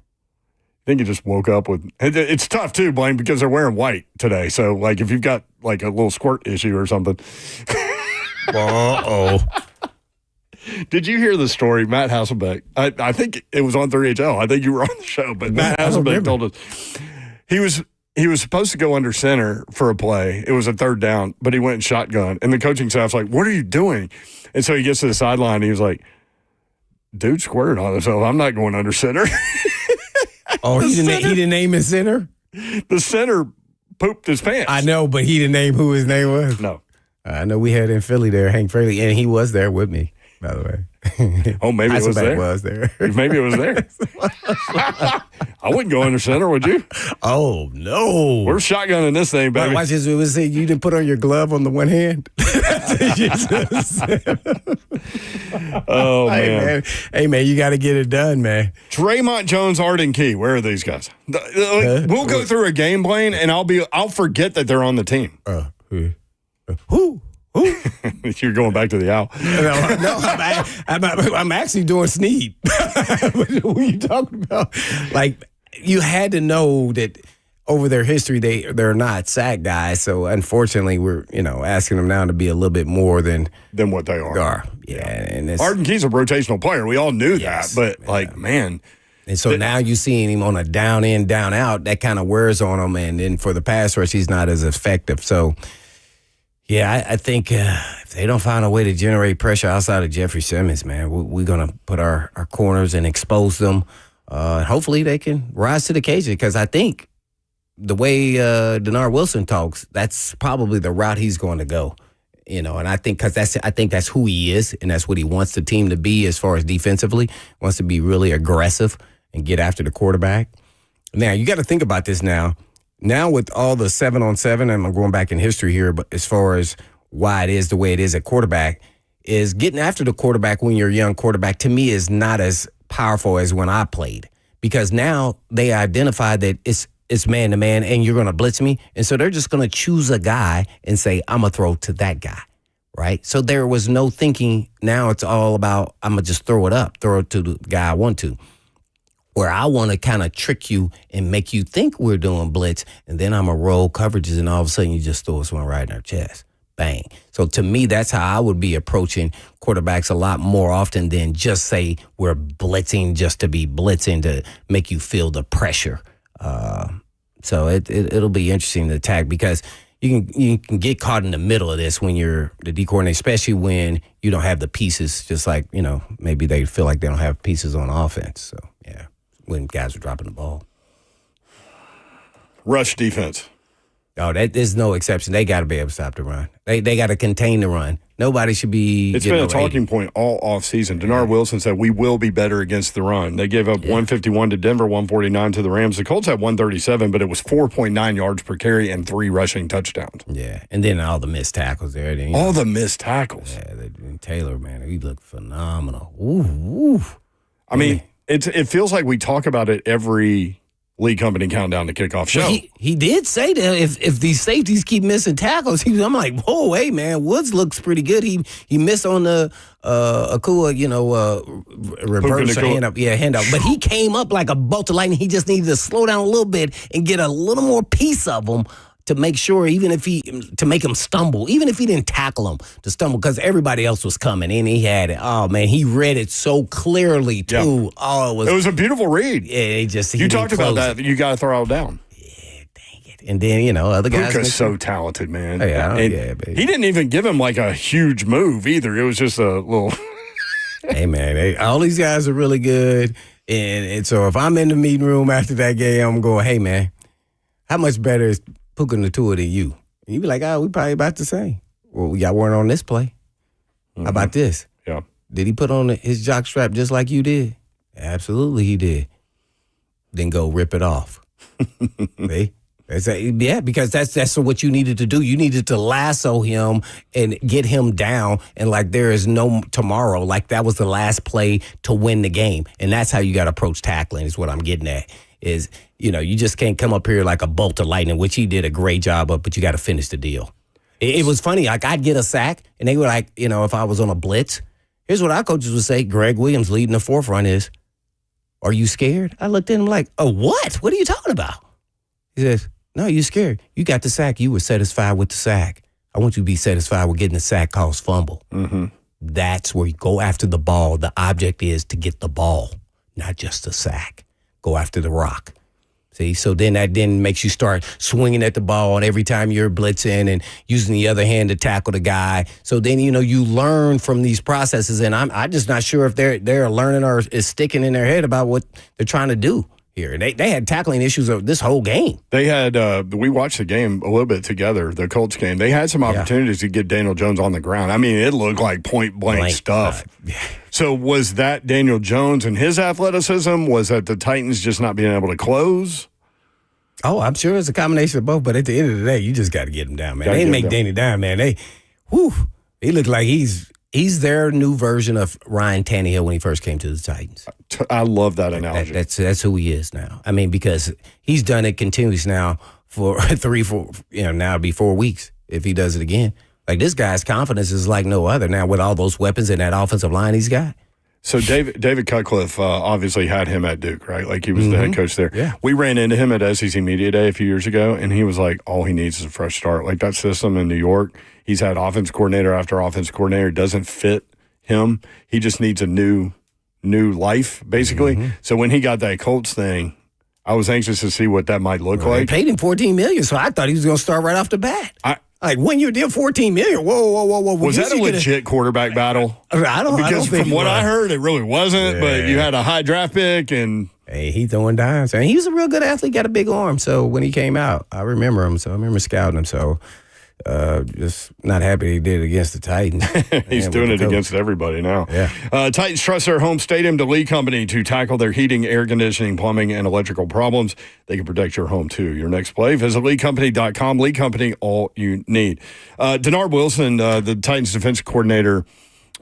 think he just woke up with – it's tough too, Blaine, because they're wearing white today. So, like, if you've got, like, a little squirt issue or something. Did you hear the story? Matt Hasselbeck, I think it was on 3HL. I think you were on the show, but Matt Hasselbeck told us he was supposed to go under center for a play. It was a third down, but he went and shotgun. And the coaching staff's like, what are you doing? And so he gets to the sideline, and he was like, dude squirted on himself. I'm not going under center. He didn't name his center? The center pooped his pants. I know, but he didn't name who his name was? No. I know we had in Philly there, Hank Fraley, and he was there with me, by the way. Oh, maybe it was there. Maybe it was there. I wouldn't go under center, would you? Oh, no. We're shotgunning this thing, baby. Watch this. It was say you didn't put on your glove on the one hand. Oh, man. Hey, man, you got to get it done, man. Draymond Jones, Arden Key. Where are these guys? We'll go through a game, Blaine, and I'll forget that they're on the team. Who? You're going back to the owl. I'm actually doing Sneed. What are you talking about? Like, you had to know that over their history, they're not sack guys. So, unfortunately, we're asking them now to be a little bit more than what they are. Yeah, and Arden Key's a rotational player. We all knew that, but man. And so now you're seeing him on a down in, down out. That kind of wears on him, and then for the pass rush, he's not as effective. So. Yeah, I think if they don't find a way to generate pressure outside of Jeffrey Simmons, man, we're going to put our corners and expose them. Hopefully they can rise to the occasion, because I think the way Denard Wilson talks, that's probably the route he's going to go. And I think that's who he is, and that's what he wants the team to be as far as defensively. Wants to be really aggressive and get after the quarterback. Now, you got to think about this now. Now with all the 7-on-7, and I'm going back in history here, but as far as why it is the way it is at quarterback, is getting after the quarterback when you're a young quarterback, to me, is not as powerful as when I played. Because now they identify that it's man-to-man and you're going to blitz me. And so they're just going to choose a guy and say, I'm going to throw to that guy, right? So there was no thinking. Now it's all about, I'm going to just throw it to the guy I want to. Where I want to kind of trick you and make you think we're doing blitz, and then I'm going to roll coverages, and all of a sudden you just throw us one right in our chest. Bang. So to me, that's how I would be approaching quarterbacks a lot more often than just say we're blitzing just to be blitzing to make you feel the pressure. So it'll be interesting to attack, because you can get caught in the middle of this when you're the D coordinator, especially when you don't have the pieces, just like, maybe they feel like they don't have pieces on offense. So, yeah. When guys are dropping the ball. Rush defense. Oh, there's no exception. They got to be able to stop the run. They got to contain the run. Nobody should be. It's been a talking point all offseason. Denard Wilson said we will be better against the run. They gave up 151 to Denver, 149 to the Rams. The Colts had 137, but it was 4.9 yards per carry and 3 rushing touchdowns. Yeah, and then all the missed tackles there. Then, all the missed tackles. Yeah, Taylor, man, he looked phenomenal. Ooh. I mean, it feels like we talk about it every Lee Company Countdown to Kickoff show. Well, he did say that if these safeties keep missing tackles, I'm like, whoa, hey, man, Woods looks pretty good. He missed on the Akua, reverse handoff. But he came up like a bolt of lightning. He just needed to slow down a little bit and get a little more piece of him to make sure, to make him stumble, even if he didn't tackle him to stumble, because everybody else was coming and he had it. Oh man, he read it so clearly too. Yeah. Oh, it was a beautiful read. Yeah, you talked about that. You got to throw it down. Yeah, dang it. And then other guys. Puka's so talented, man. Oh, yeah, baby. He didn't even give him like a huge move either. It was just a little. Hey man, all these guys are really good, and so if I'm in the meeting room after that game, I'm going, hey man, how much better is Puka Nacua than you? And you be like, we probably about the same. Well, y'all weren't on this play. How about this? Yeah. Did he put on his jock strap just like you did? Absolutely, he did. Then go rip it off. See? Because that's what you needed to do. You needed to lasso him and get him down, and like there is no tomorrow. Like that was the last play to win the game, and that's how you got to approach tackling. Is what I'm getting at. Is you just can't come up here like a bolt of lightning, which he did a great job of, but you got to finish the deal. It was funny. Like I'd get a sack, and they were like, if I was on a blitz, here's what our coaches would say. Greg Williams leading the forefront is, are you scared? I looked at him like, oh, what? What are you talking about? He says, no, you scared. You got the sack. You were satisfied with the sack. I want you to be satisfied with getting the sack caused fumble. Mm-hmm. That's where you go after the ball. The object is to get the ball, not just the sack. Go after the rock. See, so then that makes you start swinging at the ball, and every time you're blitzing and using the other hand to tackle the guy. So then, you learn from these processes, and I'm just not sure if they're learning or is sticking in their head about what they're trying to do here. They had tackling issues of this whole game. They had, we watched the game a little bit together, the Colts game. They had some opportunities to get Daniel Jones on the ground. I mean, it looked like point-blank stuff. So was that Daniel Jones and his athleticism? Was that the Titans just not being able to close? Oh, I'm sure it's a combination of both, but at the end of the day, you just got to get him down, man. They didn't make Danny down, man. He looked like he's their new version of Ryan Tannehill when he first came to the Titans. I love that analogy. That's who he is now. I mean, because he's done it continuously now for 3-4, now it'll be 4 weeks if he does it again. Like, this guy's confidence is like no other now with all those weapons and that offensive line he's got. So David Cutcliffe obviously had him at Duke, right? Like he was the head coach there. Yeah. We ran into him at SEC Media Day a few years ago, and he was like, all he needs is a fresh start. Like that system in New York, he's had offense coordinator after offense coordinator. It doesn't fit him. He just needs a new life, basically. Mm-hmm. So when he got that Colts thing, I was anxious to see what that might look like. They paid him $14 million, so I thought he was going to start right off the bat. Like, when you did $14 million, whoa. Was that a legit quarterback battle? I don't Because think from what I heard, it really wasn't, but you had a high draft pick and... Hey, he throwing dimes. And he was a real good athlete, got a big arm. So when he came out, I remember him. So I remember scouting him. So just not happy he did it against the Titans. He's doing it against everybody now. Yeah. Titans trust their home stadium to Lee Company to tackle their heating, air conditioning, plumbing, and electrical problems. They can protect your home, too. Your next play, visit LeeCompany.com. Lee Company, all you need. Denard Wilson, the Titans defensive coordinator,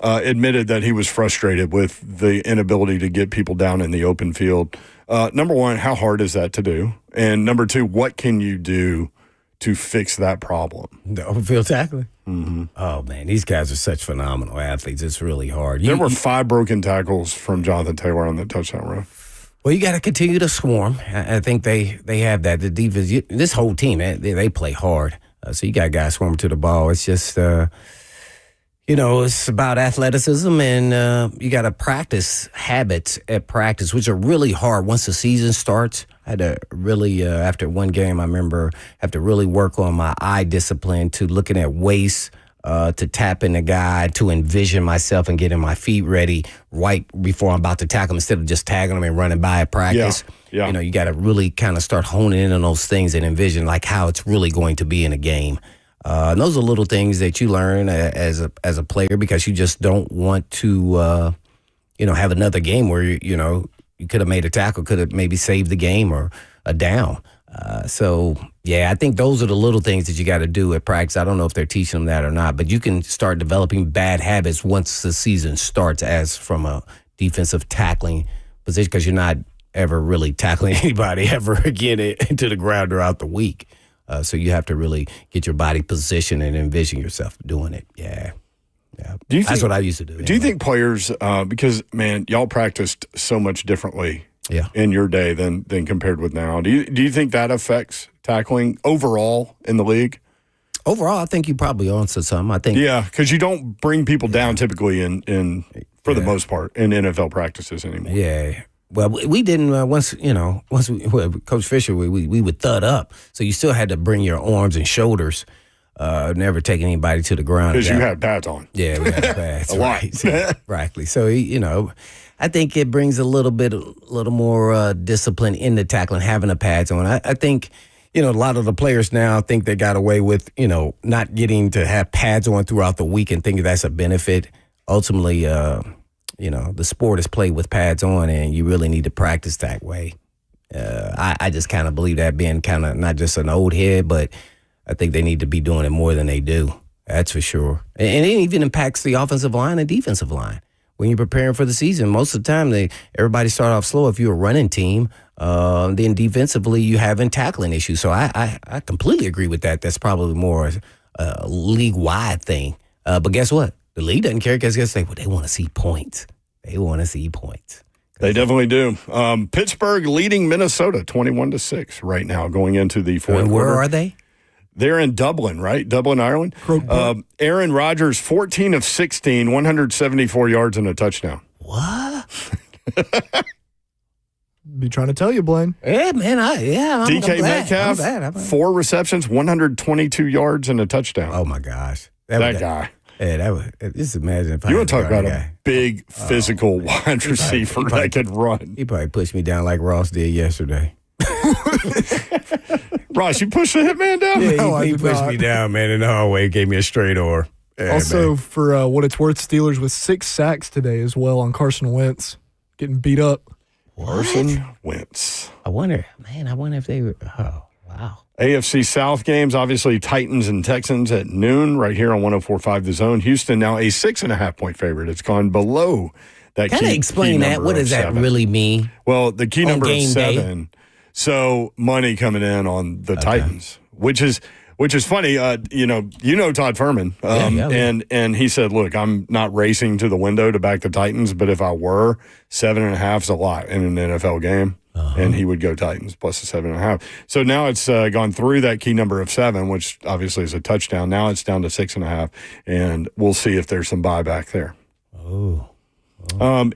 admitted that he was frustrated with the inability to get people down in the open field. Number one, how hard is that to do? And number two, what can you do to fix that problem? The open field tackling? Mm-hmm. Oh, man, these guys are such phenomenal athletes. It's really hard. There were 5 broken tackles from Jonathan Taylor on the touchdown run. Well, you got to continue to swarm. I think they have that. The defense, this whole team, man, they play hard. So you got guys swarming to the ball. It's just, it's about athleticism, and you got to practice habits at practice, which are really hard once the season starts. I had to really, after one game, I remember, have to really work on my eye discipline to looking at waist, to tap in the guy, to envision myself and getting my feet ready right before I'm about to tackle him instead of just tagging him and running by at practice. Yeah. You know, you got to really kind of start honing in on those things and envision like how it's really going to be in a game. And those are little things that you learn as a player because you just don't want to, have another game where, you could have made a tackle, could have maybe saved the game or a down. I think those are the little things that you got to do at practice. I don't know if they're teaching them that or not, but you can start developing bad habits once the season starts as from a defensive tackling position because you're not ever really tackling anybody ever again into the ground throughout the week. So you have to really get your body positioned and envision yourself doing it. Yeah. That's what I used to do. Do you think players, because, man, y'all practiced so much differently in your day than compared with now. Do you think that affects tackling overall in the league? Overall, I think you probably answer some. I think. Yeah, because you don't bring people down typically for the most part in NFL practices anymore. Yeah. Well, we didn't once Coach Fisher, we would thud up. So you still had to bring your arms and shoulders. Never taking anybody to the ground. Because you had pads on. Yeah, we had pads. A lot. Right. So, I think it brings a little more discipline in the tackling, having the pads on. I think, a lot of the players now think they got away with, not getting to have pads on throughout the week and think that's a benefit. Ultimately, the sport is played with pads on, and you really need to practice that way. I just kind of believe that being kind of not just an old head, but I think they need to be doing it more than they do. That's for sure. And it even impacts the offensive line and defensive line. When you're preparing for the season, most of the time everybody start off slow if you're a running team. Then defensively, you having tackling issues. So I completely agree with that. That's probably more a league-wide thing. But guess what? The league doesn't care because they want to see points. They want to see points. They definitely do. Pittsburgh leading Minnesota 21-6 right now going into the fourth quarter. Where are they? They're in Dublin, right? Dublin, Ireland. Aaron Rodgers, 14 of 16, 174 yards and a touchdown. What? Be trying to tell you, Blaine. Yeah, man. DK Metcalf, 4 receptions, 122 yards and a touchdown. Oh, my gosh. That guy. Yeah, just imagine if you want to talk about a big physical wide receiver that could run. He probably pushed me down like Ross did yesterday. Ross, you pushed the hitman down? Yeah, he pushed me down, man, in the hallway. Gave me a straight oar. Yeah, also, man. For what it's worth, Steelers with 6 sacks today as well on Carson Wentz. Getting beat up. Carson Wentz. I wonder if they were, oh, wow. AFC South games, obviously Titans and Texans at noon right here on 104.5 The Zone. Houston now a 6.5-point favorite. It's gone below that key. Kind of explain that. What does that really mean? Well, the key number of 7. Day? So money coming in on the Titans, which is funny. You know Todd Furman, and he said, "Look, I'm not racing to the window to back the Titans, but if I were, 7.5 is a lot in an NFL game." And he would go Titans plus the 7.5. So now it's gone through that key number of 7, which obviously is a touchdown. Now it's down to 6.5, and we'll see if there's some buyback there.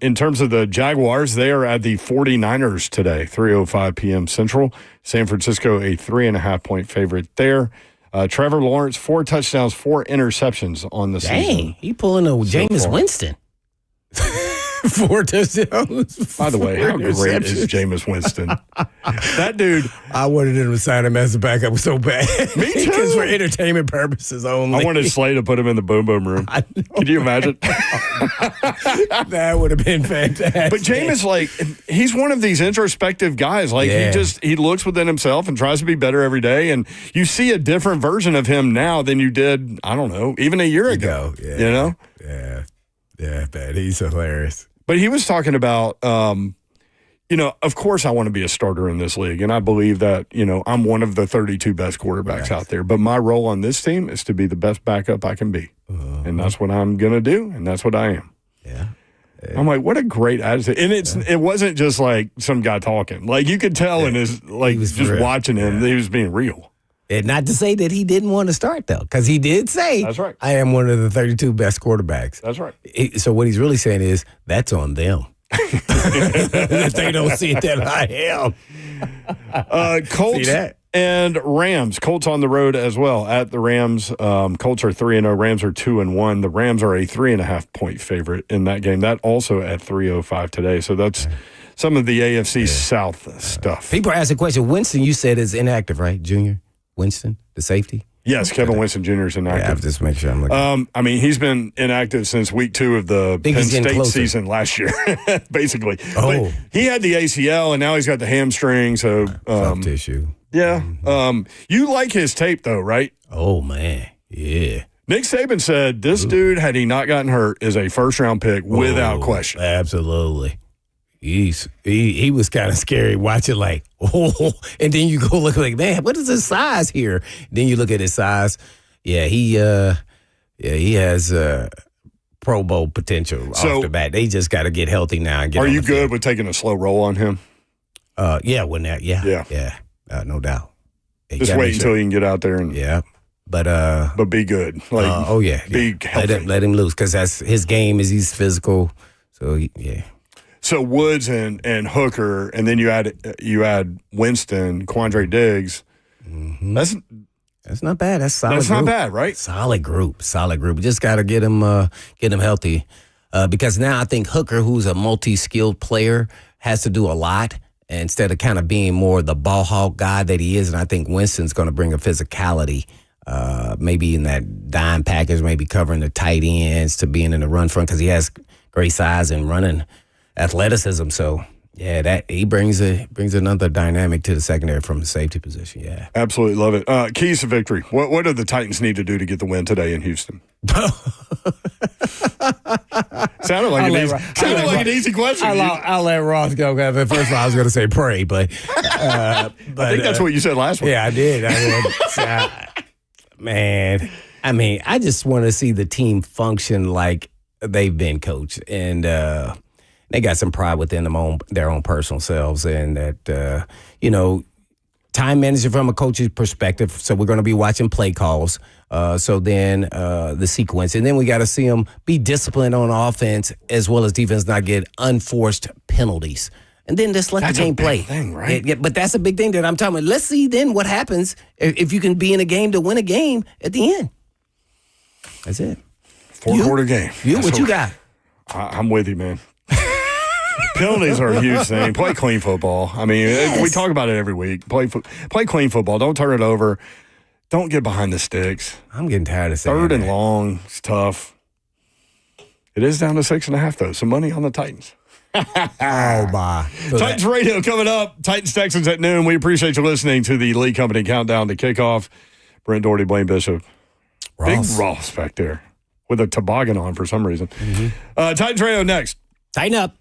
In terms of the Jaguars, they are at the 49ers today, 3:05 p.m. Central. San Francisco, a 3.5-point favorite there. Trevor Lawrence, 4 touchdowns, 4 interceptions on the season. Dang, he pulling a Jameis Winston. 4 touchdowns. By the way, how great is Jameis Winston? That dude. I wanted him to sign him as a backup so bad. Me too. Because for entertainment purposes only. I wanted Slay to put him in the boom boom room. Can you imagine? That would have been fantastic. But Jameis, he's one of these introspective guys. He looks within himself and tries to be better every day. And you see a different version of him now than you did, I don't know, even a year ago. Yeah. You know? Yeah, man, he's hilarious. But he was talking about, of course I want to be a starter in this league. And I believe that, I'm one of the 32 best quarterbacks out there. But my role on this team is to be the best backup I can be. And that's what I'm going to do. And that's what I am. Yeah. I'm like, what a great attitude. And it wasn't just like some guy talking. Like you could tell in his, watching him, he was being real. And not to say that he didn't want to start, though, because he did say, "That's right. I am one of the 32 best quarterbacks." That's right. So what he's really saying is, that's on them. That they don't see it that I am. Colts And Rams, Colts on the road as well at the Rams. Colts are 3-0. Rams are 2-1. The Rams are a 3.5 point favorite in that game. That also at 3:05 today. So that's some of the AFC South stuff. People are asking a question. Winston, you said is inactive, right? Junior Winston, the safety. Yes, Kevin Winston Jr. is inactive. Yeah, I'll just make sure I'm looking. I mean, he's been inactive since week 2 of the Penn State season last year, basically. Oh. But he had the ACL, and now he's got the hamstring. So soft tissue. Yeah. You like his tape, though, right? Oh, man. Yeah. Nick Saban said this dude, had he not gotten hurt, is a first-round pick without question. Absolutely. He was kind of scary watching, like, and then you go look like, man, what is his size here? Then you look at his size. Yeah, he has Pro Bowl potential off the bat. They just got to get healthy now. And get. Are you good with taking a slow roll on him? Yeah, no doubt. Just wait until he can get out there and but be good. Be healthy. Let him loose because that's his game. He's physical. So So Woods and Hooker, and then you add Winston, Quandre Diggs. Mm-hmm. That's not bad. That's solid. That's group. not bad, right? Solid group. We just got to get him healthy because now I think Hooker, who's a multi-skilled player, has to do a lot instead of kind of being more the ball hawk guy that he is. And I think Winston's going to bring a physicality, maybe in that dime package, maybe covering the tight ends to being in the run front because he has great size and running athleticism. So that he brings another dynamic to the secondary from the safety position. Yeah, absolutely love it. Keys to victory. What do the Titans need to do to get the win today in Houston? Sounded like an easy question. I'll let Ross go. First of all, I was going to say pray, but I think that's what you said last week. Yeah, I did. Man, I mean, I just want to see the team function like they've been coached, and they got some pride within their own personal selves, and that time management from a coach's perspective. So we're going to be watching play calls. So then the sequence, and then we got to see them be disciplined on offense as well as defense, not get unforced penalties, and then just let the game play. Thing, right? Yeah, but that's a big thing that I'm talking about. Let's see then what happens if you can be in a game to win a game at the end. That's it. 4-quarter game. What you got? I'm with you, man. Penalties are a huge thing. Play clean football. I mean, we talk about it every week. Play clean football. Don't turn it over. Don't get behind the sticks. I'm getting tired of saying Third and long. It's tough. It is down to 6.5, though. Some money on the Titans. Oh, my. Titans Radio coming up. Titans Texans at noon. We appreciate you listening to the Lee Company Countdown to Kickoff. Brent Doherty, Blaine Bishop. Ross. Big Ross back there with a toboggan on for some reason. Mm-hmm. Titans Radio next. Tighten up.